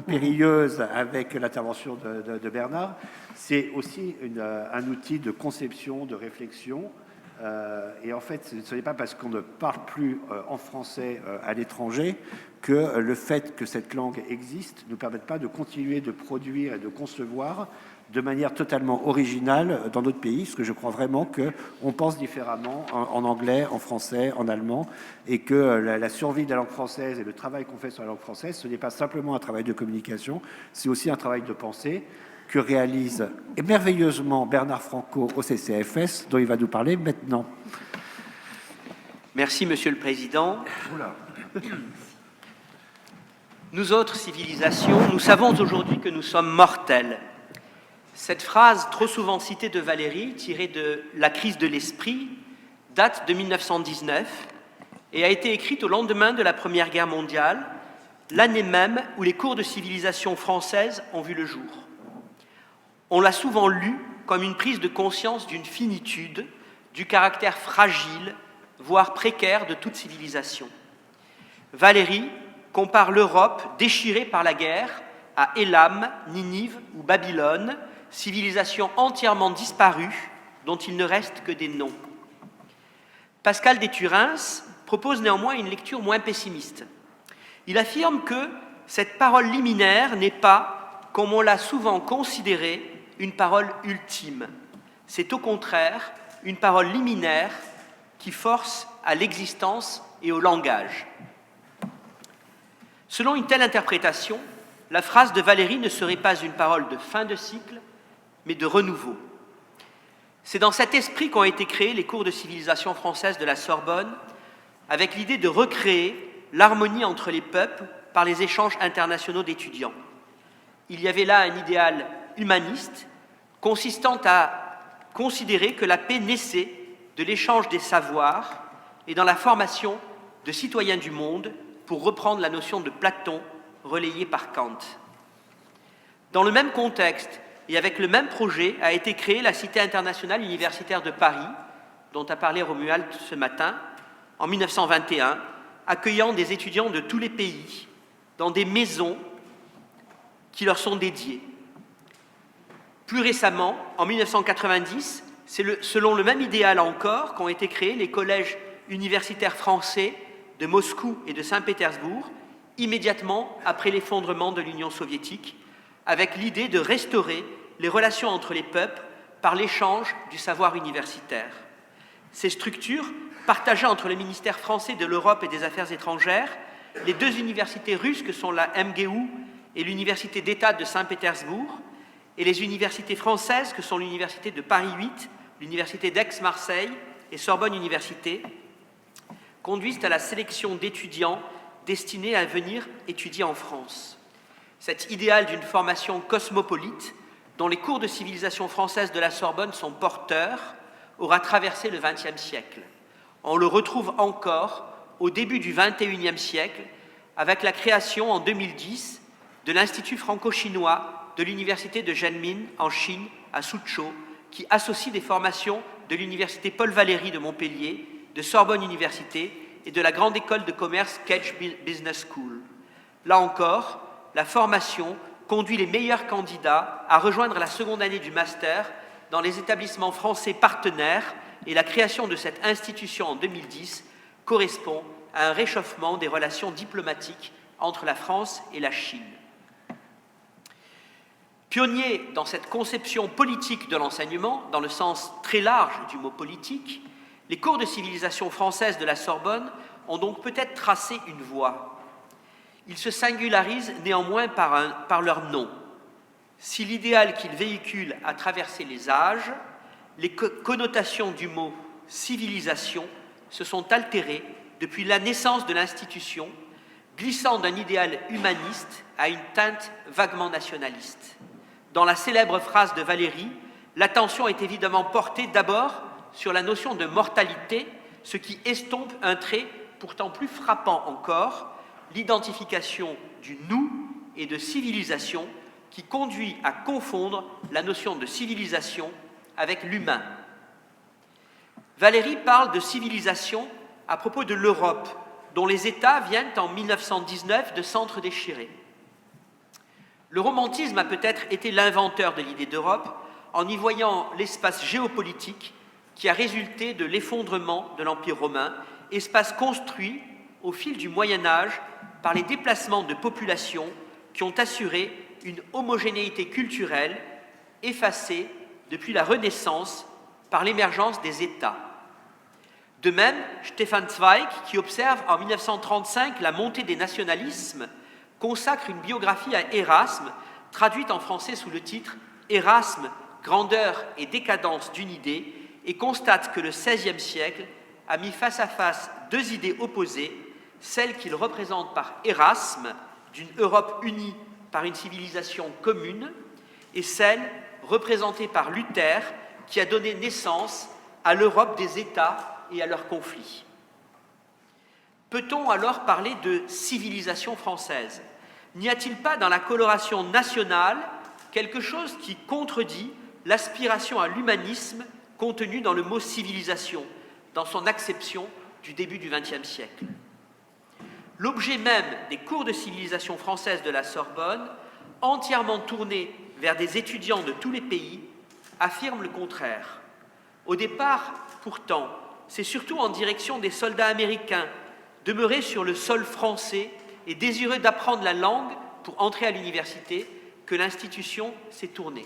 périlleuse avec l'intervention de Bernard. C'est aussi un outil de conception, de réflexion. Et en fait, ce n'est pas parce qu'on ne parle plus en français à l'étranger que le fait que cette langue existe ne nous permette pas de continuer de produire et de concevoir de manière totalement originale dans notre pays, parce que je crois vraiment qu'on pense différemment en anglais, en français, en allemand, et que la survie de la langue française et le travail qu'on fait sur la langue française, ce n'est pas simplement un travail de communication, c'est aussi un travail de pensée que réalise merveilleusement Bernard Franco au CCFS, dont il va nous parler maintenant. Merci, Monsieur le Président. Nous autres civilisations, nous savons aujourd'hui que nous sommes mortels. Cette phrase trop souvent citée de Valéry, tirée de La crise de l'esprit, date de 1919 et a été écrite au lendemain de la Première Guerre mondiale, l'année même où les cours de civilisation française ont vu le jour. On l'a souvent lu comme une prise de conscience d'une finitude, du caractère fragile, voire précaire de toute civilisation. Valéry compare l'Europe déchirée par la guerre à Élam, Ninive ou Babylone, civilisation entièrement disparue dont il ne reste que des noms. Pascal Déturins propose néanmoins une lecture moins pessimiste. Il affirme que cette parole liminaire n'est pas, comme on l'a souvent considéré, une parole ultime. C'est au contraire une parole liminaire qui force à l'existence et au langage. Selon une telle interprétation, la phrase de Valéry ne serait pas une parole de fin de cycle, mais de renouveau. C'est dans cet esprit qu'ont été créés les cours de civilisation française de la Sorbonne, avec l'idée de recréer l'harmonie entre les peuples par les échanges internationaux d'étudiants. Il y avait là un idéal humaniste consistant à considérer que la paix naissait de l'échange des savoirs et dans la formation de citoyens du monde, pour reprendre la notion de Platon relayée par Kant. Dans le même contexte et avec le même projet a été créée la Cité internationale universitaire de Paris, dont a parlé Romuald ce matin, en 1921, accueillant des étudiants de tous les pays dans des maisons qui leur sont dédiées. Plus récemment, en 1990, c'est selon le même idéal encore qu'ont été créés les collèges universitaires français de Moscou et de Saint-Pétersbourg, immédiatement après l'effondrement de l'Union soviétique, avec l'idée de restaurer les relations entre les peuples par l'échange du savoir universitaire. Ces structures, partagées entre le ministère français de l'Europe et des Affaires étrangères, les deux universités russes que sont la MGU et l'Université d'État de Saint-Pétersbourg, et les universités françaises que sont l'Université de Paris 8, l'Université d'Aix-Marseille et Sorbonne Université, conduisent à la sélection d'étudiants destinés à venir étudier en France. Cet idéal d'une formation cosmopolite, dont les cours de civilisation française de la Sorbonne sont porteurs, aura traversé le XXe siècle. On le retrouve encore au début du XXIe siècle avec la création en 2010 de l'Institut franco-chinois de l'Université de Zhenmin en Chine, à Suzhou, qui associe des formations de l'Université Paul Valéry de Montpellier, de Sorbonne Université et de la Grande École de Commerce Kedge Business School. Là encore, la formation conduit les meilleurs candidats à rejoindre la seconde année du master dans les établissements français partenaires et la création de cette institution en 2010 correspond à un réchauffement des relations diplomatiques entre la France et la Chine. Pionniers dans cette conception politique de l'enseignement, dans le sens très large du mot politique, les cours de civilisation française de la Sorbonne ont donc peut-être tracé une voie. Ils se singularisent néanmoins par leur nom. Si l'idéal qu'ils véhiculent a traversé les âges, les connotations du mot « civilisation » se sont altérées depuis la naissance de l'institution, glissant d'un idéal humaniste à une teinte vaguement nationaliste. Dans la célèbre phrase de Valéry, l'attention est évidemment portée d'abord sur la notion de mortalité, ce qui estompe un trait pourtant plus frappant encore, l'identification du « nous » et de civilisation qui conduit à confondre la notion de civilisation avec l'humain. Valéry parle de civilisation à propos de l'Europe, dont les États viennent en 1919 de s'entre-déchirer. Le romantisme a peut-être été l'inventeur de l'idée d'Europe en y voyant l'espace géopolitique qui a résulté de l'effondrement de l'Empire romain, espace construit au fil du Moyen-Âge par les déplacements de populations qui ont assuré une homogénéité culturelle effacée depuis la Renaissance par l'émergence des États. De même, Stefan Zweig, qui observe en 1935 la montée des nationalismes, consacre une biographie à Érasme, traduite en français sous le titre « Érasme, grandeur et décadence d'une idée », et constate que le XVIe siècle a mis face à face deux idées opposées, celle qu'il représente par Érasme, d'une Europe unie par une civilisation commune, et celle représentée par Luther, qui a donné naissance à l'Europe des États et à leurs conflits. Peut-on alors parler de civilisation française? N'y a-t-il pas dans la coloration nationale quelque chose qui contredit l'aspiration à l'humanisme contenue dans le mot civilisation, dans son acception du début du XXe siècle? L'objet même des cours de civilisation française de la Sorbonne, entièrement tournés vers des étudiants de tous les pays, affirme le contraire. Au départ, pourtant, c'est surtout en direction des soldats américains, demeurés sur le sol français et désireux d'apprendre la langue pour entrer à l'université, que l'institution s'est tournée.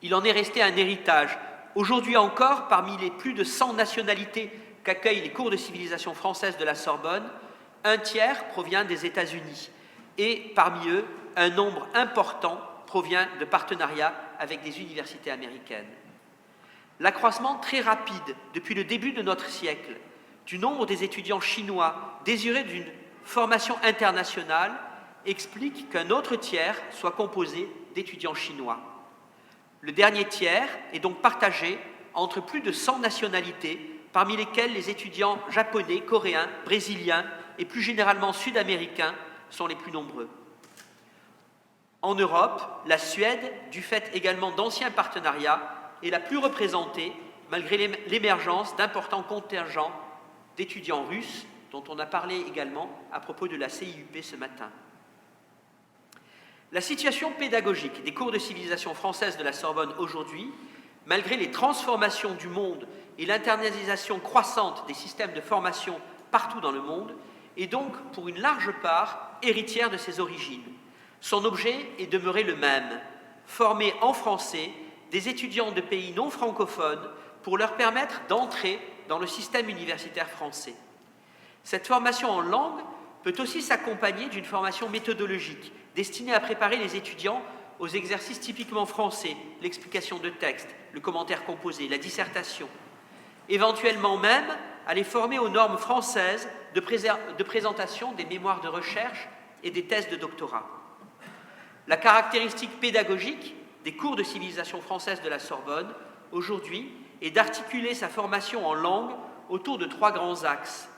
Il en est resté un héritage. Aujourd'hui encore, parmi les plus de 100 nationalités qu'accueillent les cours de civilisation française de la Sorbonne, un tiers provient des États-Unis et parmi eux, un nombre important provient de partenariats avec des universités américaines. L'accroissement très rapide, depuis le début de notre siècle, du nombre des étudiants chinois désireux d'une formation internationale explique qu'un autre tiers soit composé d'étudiants chinois. Le dernier tiers est donc partagé entre plus de 100 nationalités, parmi lesquelles les étudiants japonais, coréens, brésiliens et plus généralement sud-américains sont les plus nombreux. En Europe, la Suède, du fait également d'anciens partenariats, est la plus représentée malgré l'émergence d'importants contingents d'étudiants russes, dont on a parlé également à propos de la CIUP ce matin. La situation pédagogique des cours de civilisation française de la Sorbonne aujourd'hui, malgré les transformations du monde et l'internalisation croissante des systèmes de formation partout dans le monde, est donc pour une large part héritière de ses origines. Son objet est demeuré le même, former en français des étudiants de pays non francophones pour leur permettre d'entrer dans le système universitaire français. Cette formation en langue peut aussi s'accompagner d'une formation méthodologique destinée à préparer les étudiants aux exercices typiquement français, l'explication de texte, le commentaire composé, la dissertation, éventuellement même à les former aux normes françaises de présentation des mémoires de recherche et des thèses de doctorat. La caractéristique pédagogique des cours de civilisation française de la Sorbonne, aujourd'hui, est d'articuler sa formation en langue autour de 3 grands axes.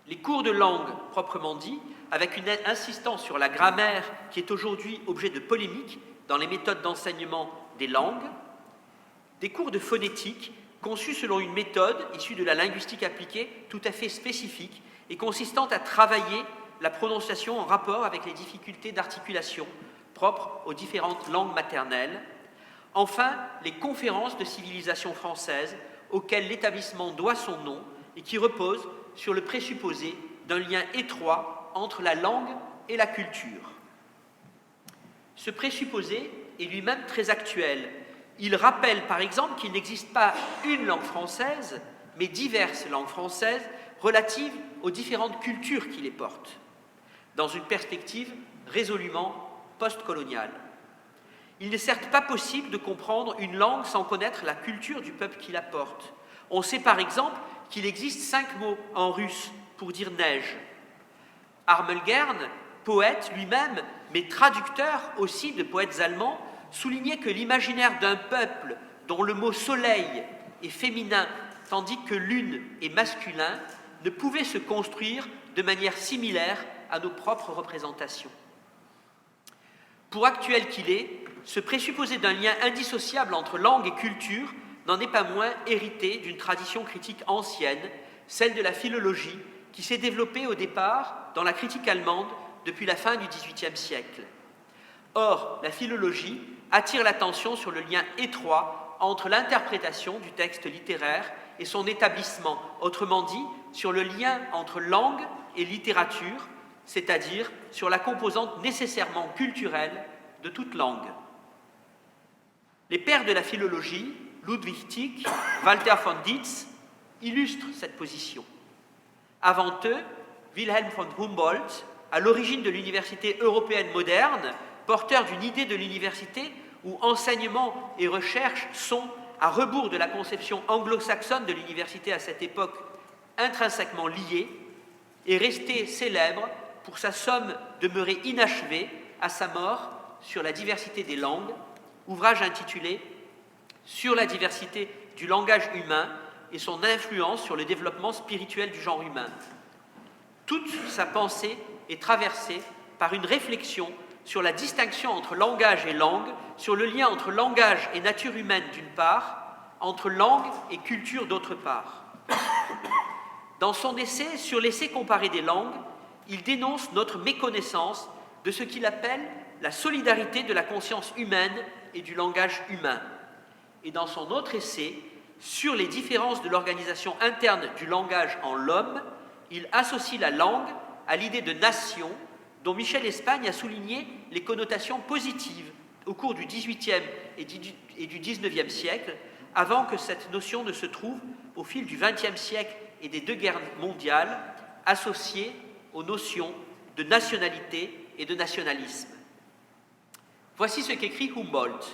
Les cours de langue, proprement dit, avec une insistance sur la grammaire qui est aujourd'hui objet de polémique dans les méthodes d'enseignement des langues, des cours de phonétique conçus selon une méthode issue de la linguistique appliquée tout à fait spécifique et consistant à travailler la prononciation en rapport avec les difficultés d'articulation propres aux différentes langues maternelles. Enfin, les conférences de civilisation française auxquelles l'établissement doit son nom et qui reposent sur le présupposé d'un lien étroit entre la langue et la culture. Ce présupposé est lui-même très actuel. Il rappelle par exemple qu'il n'existe pas une langue française, mais diverses langues françaises relatives aux différentes cultures qui les portent, dans une perspective résolument postcoloniale. Il n'est certes pas possible de comprendre une langue sans connaître la culture du peuple qui la porte. On sait par exemple qu'il existe 5 mots en russe pour dire neige. Armelgern, poète lui-même, mais traducteur aussi de poètes allemands, soulignait que l'imaginaire d'un peuple dont le mot soleil est féminin tandis que lune est masculin ne pouvait se construire de manière similaire à nos propres représentations. Pour actuel qu'il est, ce présupposé d'un lien indissociable entre langue et culture n'en est pas moins hérité d'une tradition critique ancienne, celle de la philologie, qui s'est développée au départ dans la critique allemande depuis la fin du XVIIIe siècle. Or, la philologie attire l'attention sur le lien étroit entre l'interprétation du texte littéraire et son établissement, autrement dit, sur le lien entre langue et littérature, c'est-à-dire sur la composante nécessairement culturelle de toute langue. Les pères de la philologie, Ludwig Tieck, Walther von Dietz, illustrent cette position. Avant eux, Wilhelm von Humboldt, à l'origine de l'université européenne moderne, porteur d'une idée de l'université où enseignement et recherche sont, à rebours de la conception anglo-saxonne de l'université à cette époque, intrinsèquement liés, est resté célèbre pour sa somme demeurée inachevée à sa mort sur la diversité des langues, ouvrage intitulé « Sur la diversité du langage humain, et son influence sur le développement spirituel du genre humain. Toute sa pensée est traversée par une réflexion sur la distinction entre langage et langue, sur le lien entre langage et nature humaine d'une part, entre langue et culture d'autre part. Dans son essai sur l'essai comparé des langues, il dénonce notre méconnaissance de ce qu'il appelle la solidarité de la conscience humaine et du langage humain. Et dans son autre essai, sur les différences de l'organisation interne du langage en l'homme, il associe la langue à l'idée de nation, dont Michel Espagne a souligné les connotations positives au cours du XVIIIe et du XIXe siècle, avant que cette notion ne se trouve, au fil du XXe siècle et des deux guerres mondiales, associée aux notions de nationalité et de nationalisme. Voici ce qu'écrit Humboldt.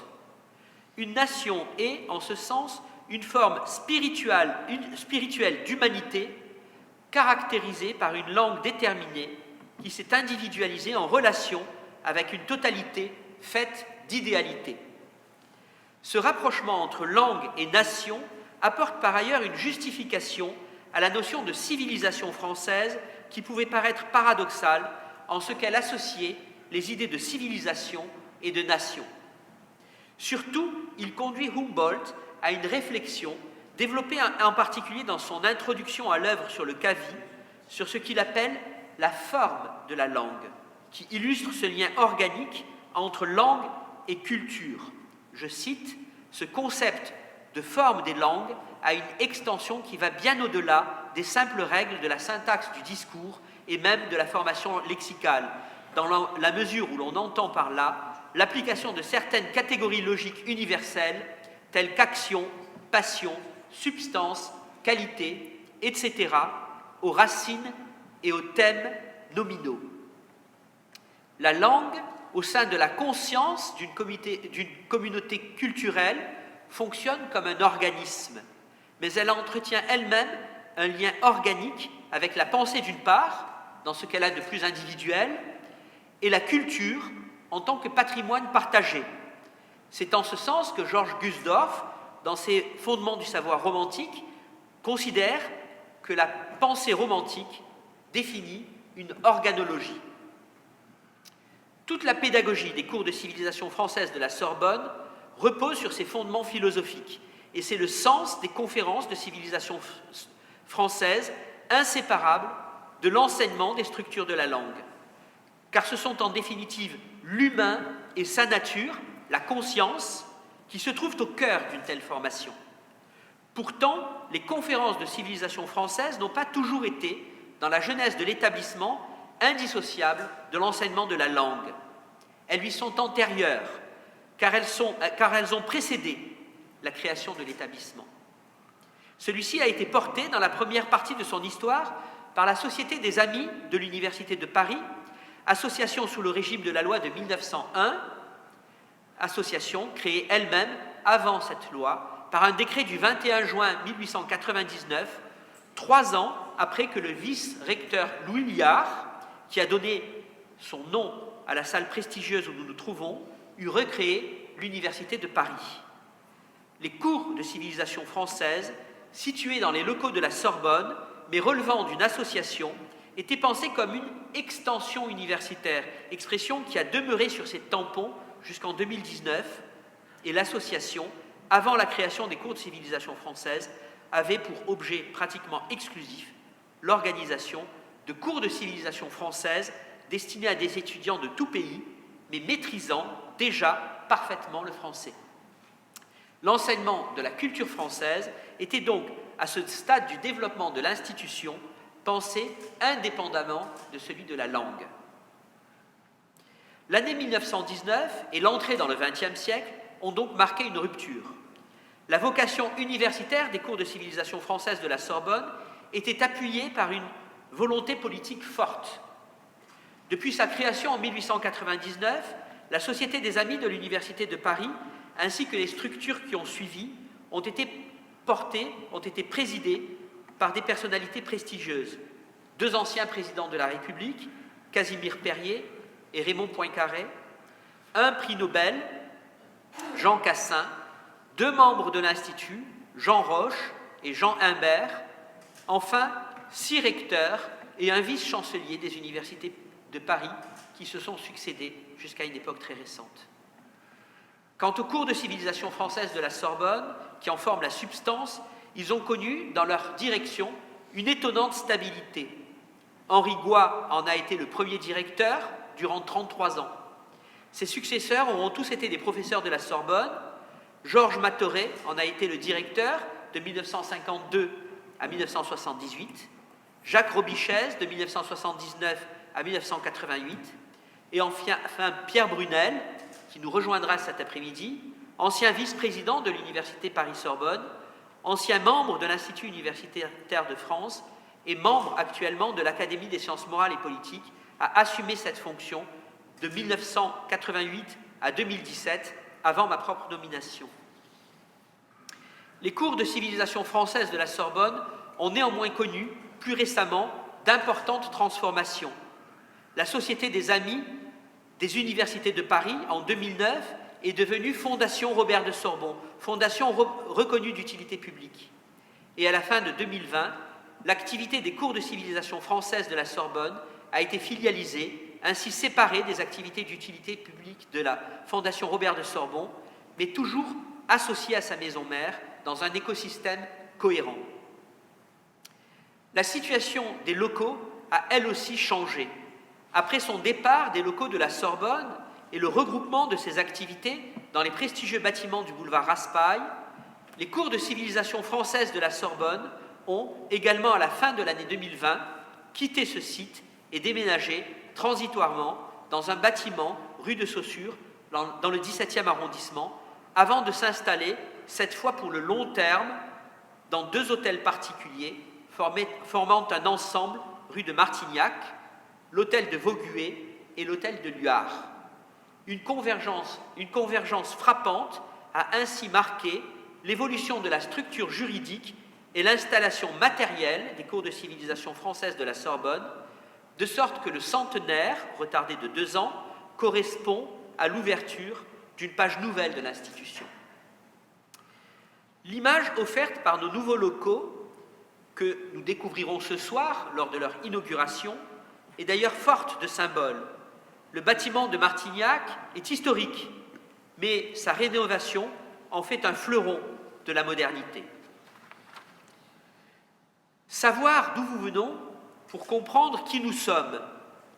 Une nation est, en ce sens, une forme spirituelle d'humanité caractérisée par une langue déterminée qui s'est individualisée en relation avec une totalité faite d'idéalité. Ce rapprochement entre langue et nation apporte par ailleurs une justification à la notion de civilisation française qui pouvait paraître paradoxale en ce qu'elle associait les idées de civilisation et de nation. Surtout, il conduit Humboldt à une réflexion développée en particulier dans son introduction à l'œuvre sur le Kavi, sur ce qu'il appelle la forme de la langue, qui illustre ce lien organique entre langue et culture. Je cite, « Ce concept de forme des langues a une extension qui va bien au-delà des simples règles de la syntaxe du discours et même de la formation lexicale, dans la mesure où l'on entend par là l'application de certaines catégories logiques universelles, telles qu'action, passion, substance, qualité, etc., aux racines et aux thèmes nominaux. La langue, au sein de la conscience d'une communauté culturelle, fonctionne comme un organisme, mais elle entretient elle-même un lien organique avec la pensée d'une part, dans ce qu'elle a de plus individuel, et la culture en tant que patrimoine partagé. C'est en ce sens que Georges Gusdorff, dans ses Fondements du savoir romantique, considère que la pensée romantique définit une organologie. Toute la pédagogie des cours de civilisation française de la Sorbonne repose sur ces fondements philosophiques, et c'est le sens des conférences de civilisation française inséparables de l'enseignement des structures de la langue. Car ce sont en définitive l'humain et sa nature, la conscience, qui se trouvent au cœur d'une telle formation. Pourtant, les conférences de civilisation française n'ont pas toujours été, dans la genèse de l'établissement, indissociables de l'enseignement de la langue. Elles lui sont antérieures, car elles ont précédé la création de l'établissement. Celui-ci a été porté dans la première partie de son histoire par la Société des Amis de l'Université de Paris, association sous le régime de la loi de 1901, association créée elle-même avant cette loi par un décret du 21 juin 1899, 3 ans après que le vice-recteur Louis Liard, qui a donné son nom à la salle prestigieuse où nous nous trouvons, eut recréé l'Université de Paris. Les cours de civilisation française, situés dans les locaux de la Sorbonne, mais relevant d'une association, étaient pensés comme une extension universitaire, expression qui a demeuré sur ses tampons jusqu'en 2019, et l'association, avant la création des cours de civilisation française, avait pour objet pratiquement exclusif l'organisation de cours de civilisation française destinés à des étudiants de tout pays, mais maîtrisant déjà parfaitement le français. L'enseignement de la culture française était donc, à ce stade du développement de l'institution, pensé indépendamment de celui de la langue. L'année 1919 et l'entrée dans le XXe siècle ont donc marqué une rupture. La vocation universitaire des cours de civilisation française de la Sorbonne était appuyée par une volonté politique forte. Depuis sa création en 1899, la Société des Amis de l'Université de Paris, ainsi que les structures qui ont suivi, ont été présidées par des personnalités prestigieuses. 2 anciens présidents de la République, Casimir Perier et Raymond Poincaré, un prix Nobel, Jean Cassin, 2 membres de l'Institut, Jean Roche et Jean Imbert. Enfin, 6 recteurs et un vice-chancelier des universités de Paris qui se sont succédés jusqu'à une époque très récente. Quant aux cours de civilisation française de la Sorbonne, qui en forment la substance, ils ont connu, dans leur direction, une étonnante stabilité. Henri Goy en a été le premier directeur durant 33 ans. Ses successeurs auront tous été des professeurs de la Sorbonne. Georges Matoret en a été le directeur de 1952 à 1978, Jacques Robichez de 1979 à 1988, et enfin Pierre Brunel, qui nous rejoindra cet après-midi, ancien vice-président de l'Université Paris-Sorbonne, ancien membre de l'Institut universitaire de France et membre actuellement de l'Académie des sciences morales et politiques, a assumé cette fonction de 1988 à 2017, avant ma propre nomination. Les cours de civilisation française de la Sorbonne ont néanmoins connu, plus récemment, d'importantes transformations. La Société des Amis des Universités de Paris, en 2009, est devenue Fondation Robert de Sorbon, fondation reconnue d'utilité publique. Et à la fin de 2020, l'activité des cours de civilisation française de la Sorbonne a été filialisée, ainsi séparée des activités d'utilité publique de la Fondation Robert de Sorbon, mais toujours associée à sa maison mère, dans un écosystème cohérent. La situation des locaux a elle aussi changé. Après son départ des locaux de la Sorbonne et le regroupement de ses activités dans les prestigieux bâtiments du boulevard Raspail, les cours de civilisation française de la Sorbonne ont, également à la fin de l'année 2020, quitté ce site et déménagé transitoirement dans un bâtiment rue de Saussure, dans le 17e arrondissement, avant de s'installer, cette fois pour le long terme, dans 2 hôtels particuliers formant un ensemble rue de Martignac, l'hôtel de Vaugué et l'hôtel de Luard. Une convergence frappante a ainsi marqué l'évolution de la structure juridique et l'installation matérielle des cours de civilisation française de la Sorbonne, de sorte que le centenaire, retardé de 2 ans, correspond à l'ouverture d'une page nouvelle de l'institution. L'image offerte par nos nouveaux locaux, que nous découvrirons ce soir lors de leur inauguration, est d'ailleurs forte de symboles. Le bâtiment de Martignac est historique, mais sa rénovation en fait un fleuron de la modernité. Savoir d'où nous venons pour comprendre qui nous sommes,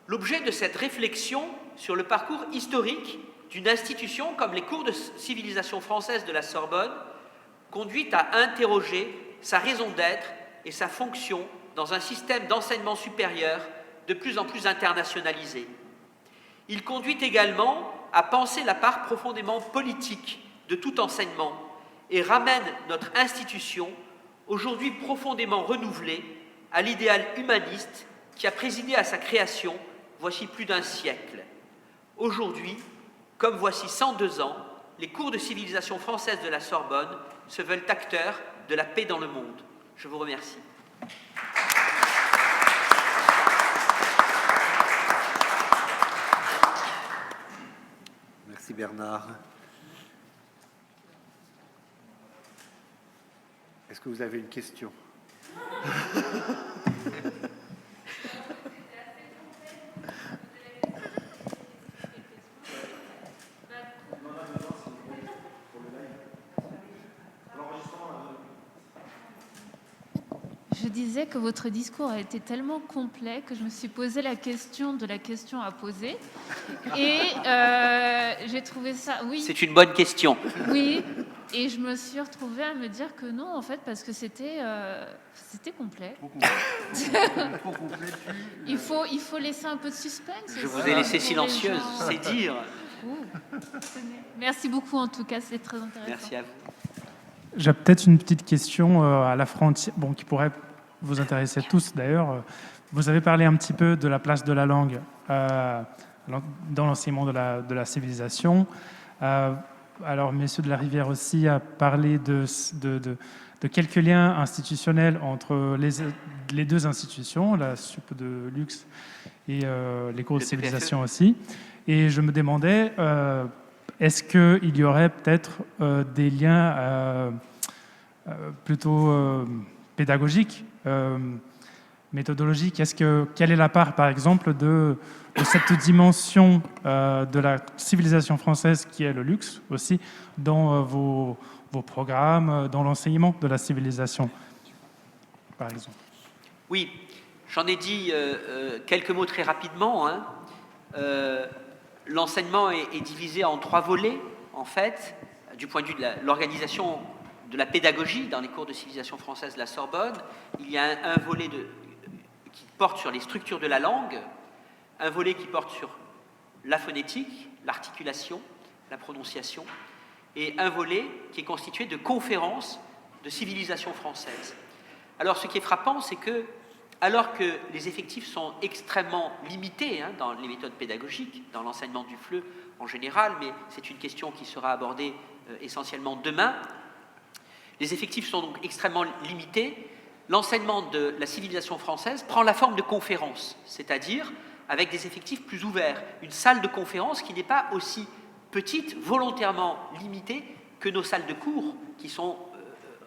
l'objet de cette réflexion sur le parcours historique d'une institution comme les cours de civilisation française de la Sorbonne conduit à interroger sa raison d'être et sa fonction dans un système d'enseignement supérieur de plus en plus internationalisé. Il conduit également à penser la part profondément politique de tout enseignement et ramène notre institution, aujourd'hui profondément renouvelée, à l'idéal humaniste qui a présidé à sa création voici plus d'1 siècle. Aujourd'hui, comme voici 102 ans, les cours de civilisation française de la Sorbonne se veulent acteurs de la paix dans le monde. Je vous remercie. Merci Bernard. Est-ce que vous avez une question? Je disais que votre discours a été tellement complet que je me suis posé la question de la question à poser. Et j'ai trouvé ça... Oui. C'est une bonne question. Oui. Et je me suis retrouvée à me dire que non, en fait, parce que c'était complet. Trop complet. Il faut laisser un peu de suspense. Je vous ai laissé silencieuse, c'est dire. Merci beaucoup, en tout cas, c'est très intéressant. Merci à vous. J'ai peut-être une petite question à la frontière, bon, qui pourrait vous intéresser tous d'ailleurs. Vous avez parlé un petit peu de la place de la langue dans l'enseignement de la civilisation. Alors, messieurs de la Rivière aussi a parlé de quelques liens institutionnels entre les 2 institutions, la Sup de Luxe et les cours de civilisation aussi. Et je me demandais, est-ce qu'il y aurait peut-être des liens plutôt pédagogique, méthodologique. Quelle est la part, par exemple, de cette dimension de la civilisation française qui est le luxe aussi dans vos programmes, dans l'enseignement de la civilisation, par exemple? Oui, j'en ai dit quelques mots très rapidement. Hein. L'enseignement est divisé en 3 volets, en fait, du point de vue de l'organisation de la pédagogie dans les cours de civilisation française de la Sorbonne. Il y a un volet qui porte sur les structures de la langue, un volet qui porte sur la phonétique, l'articulation, la prononciation, et un volet qui est constitué de conférences de civilisation française. Alors, ce qui est frappant, c'est que, alors que les effectifs sont extrêmement limités dans les méthodes pédagogiques, dans l'enseignement du FLE en général, mais c'est une question qui sera abordée essentiellement demain, les effectifs sont donc extrêmement limités. L'enseignement de la civilisation française prend la forme de conférences, c'est-à-dire avec des effectifs plus ouverts, une salle de conférence qui n'est pas aussi petite, volontairement limitée que nos salles de cours, qui sont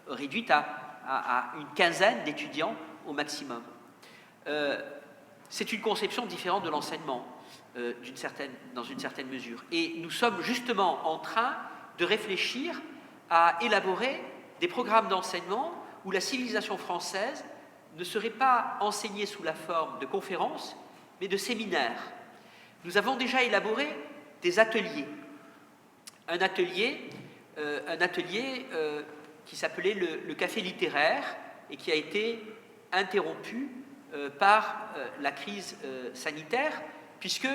réduites à une quinzaine d'étudiants au maximum. C'est une conception différente de l'enseignement, dans une certaine mesure. Et nous sommes justement en train de réfléchir à élaborer des programmes d'enseignement où la civilisation française ne serait pas enseignée sous la forme de conférences, mais de séminaires. Nous avons déjà élaboré des ateliers. Un atelier qui s'appelait le café littéraire et qui a été interrompu par la crise sanitaire, puisque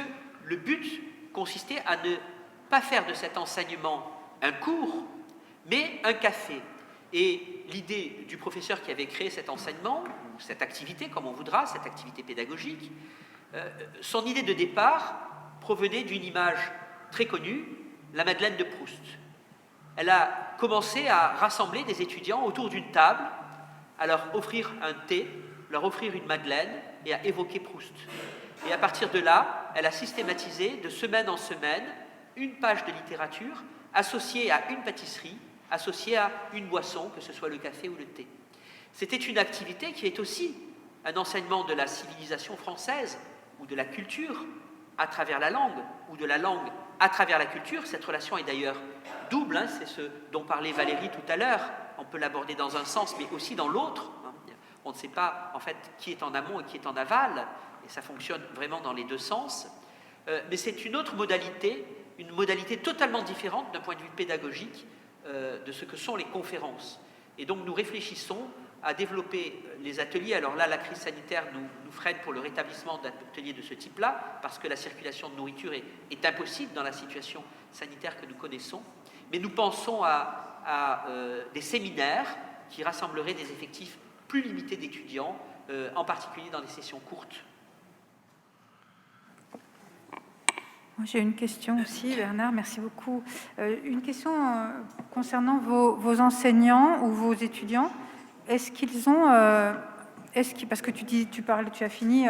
le but consistait à ne pas faire de cet enseignement un cours, mais un café. Et l'idée du professeur qui avait créé cet enseignement, ou cette activité, comme on voudra, cette activité pédagogique, son idée de départ provenait d'une image très connue, la Madeleine de Proust. Elle a commencé à rassembler des étudiants autour d'une table, à leur offrir un thé, leur offrir une madeleine et à évoquer Proust. Et à partir de là, elle a systématisé de semaine en semaine une page de littérature associée à une pâtisserie, associée à une boisson, que ce soit le café ou le thé. C'était une activité qui est aussi un enseignement de la civilisation française ou de la culture à travers la langue, ou de la langue à travers la culture. Cette relation est d'ailleurs double, c'est ce dont parlait Valérie tout à l'heure. On peut l'aborder dans un sens, mais aussi dans l'autre. On ne sait pas, en fait, qui est en amont et qui est en aval, et ça fonctionne vraiment dans les deux sens. Mais c'est une autre modalité, une modalité totalement différente d'un point de vue pédagogique de ce que sont les conférences. Et donc, nous réfléchissons à développer les ateliers. Alors là, la crise sanitaire nous freine pour le rétablissement d'ateliers de ce type-là, parce que la circulation de nourriture est impossible dans la situation sanitaire que nous connaissons. Mais nous pensons à des séminaires qui rassembleraient des effectifs plus limités d'étudiants, en particulier dans des sessions courtes. J'ai une question aussi, Bernard, merci beaucoup. Une question concernant vos enseignants ou vos étudiants. Est-ce qu'ils ont... parce que tu as fini,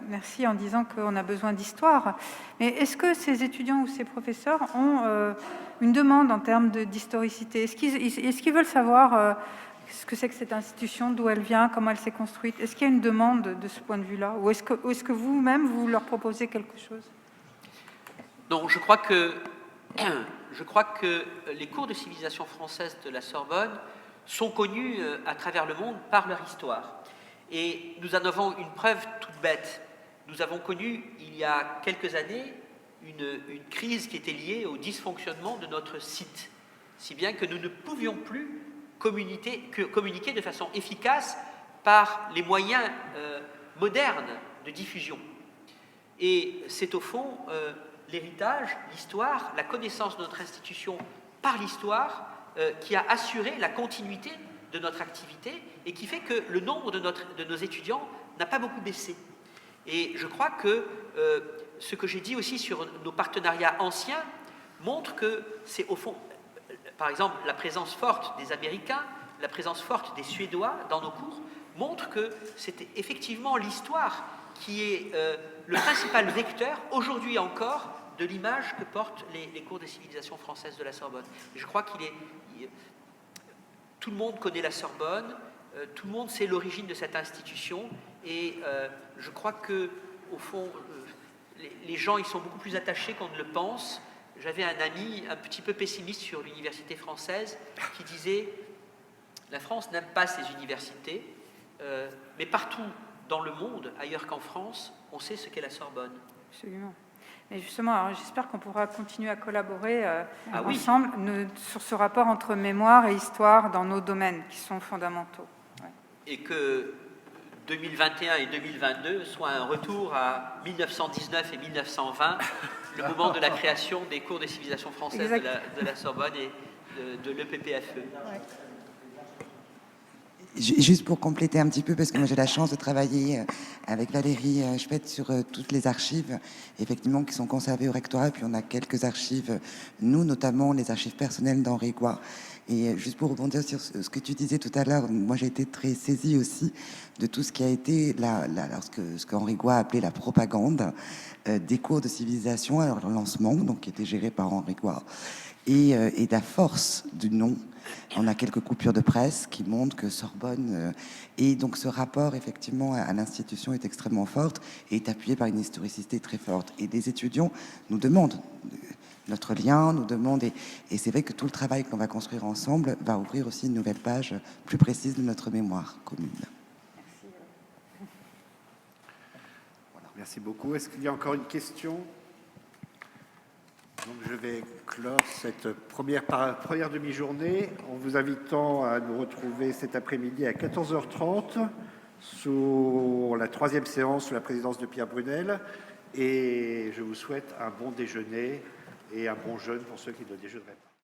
merci, en disant qu'on a besoin d'histoire. Mais est-ce que ces étudiants ou ces professeurs ont une demande en termes d'historicité? Est-ce qu'ils veulent savoir ce que c'est que cette institution, d'où elle vient, comment elle s'est construite? Est-ce qu'il y a une demande de ce point de vue-là? Ou est-ce que vous-même, vous leur proposez quelque chose? Non, je crois que les cours de civilisation française de la Sorbonne sont connus à travers le monde par leur histoire. Et nous en avons une preuve toute bête. Nous avons connu, il y a quelques années, une crise qui était liée au dysfonctionnement de notre site, si bien que nous ne pouvions plus communiquer de façon efficace par les moyens modernes de diffusion. Et c'est au fond l'héritage, l'histoire, la connaissance de notre institution par l'histoire qui a assuré la continuité de notre activité et qui fait que le nombre de nos étudiants n'a pas beaucoup baissé. Et je crois que ce que j'ai dit aussi sur nos partenariats anciens montre que c'est au fond, par exemple, la présence forte des Américains, la présence forte des Suédois dans nos cours montre que c'est effectivement l'histoire qui est le principal vecteur, aujourd'hui encore, de l'image que portent les cours des civilisations françaises de la Sorbonne. Et je crois qu'il est tout le monde connaît la Sorbonne, tout le monde sait l'origine de cette institution, et je crois que, au fond, les gens y sont beaucoup plus attachés qu'on ne le pense. J'avais un ami un petit peu pessimiste sur l'université française qui disait « La France n'aime pas ses universités, mais partout dans le monde, ailleurs qu'en France, on sait ce qu'est la Sorbonne. » Absolument. Et justement, j'espère qu'on pourra continuer à collaborer oui. ensemble sur ce rapport entre mémoire et histoire dans nos domaines qui sont fondamentaux. Ouais. Et que 2021 et 2022 soient un retour à 1919 et 1920, le moment de la création des cours de civilisation française de la Sorbonne et de l'EPPFE. Ouais. Juste pour compléter un petit peu, parce que moi j'ai la chance de travailler avec Valérie Speth sur toutes les archives, effectivement, qui sont conservées au rectorat. Puis on a quelques archives, nous notamment les archives personnelles d'Henri Goua. Et juste pour rebondir sur ce que tu disais tout à l'heure, moi j'ai été très saisie aussi de tout ce qui a été ce qu'Henri Goua appelait la propagande des cours de civilisation à leur lancement, donc qui était géré par Henri Goua, et de la force du nom. On a quelques coupures de presse qui montrent que Sorbonne et donc ce rapport effectivement à l'institution est extrêmement forte et est appuyé par une historicité très forte. Et des étudiants nous demandent notre lien, nous demandent, et c'est vrai que tout le travail qu'on va construire ensemble va ouvrir aussi une nouvelle page plus précise de notre mémoire commune. Merci beaucoup. Est-ce qu'il y a encore une question? Donc je vais clore cette première demi-journée en vous invitant à nous retrouver cet après-midi à 14h30 sur la 3e séance sous la présidence de Pierre Brunel. Et je vous souhaite un bon déjeuner et un bon jeûne pour ceux qui ne déjeuneraient pas.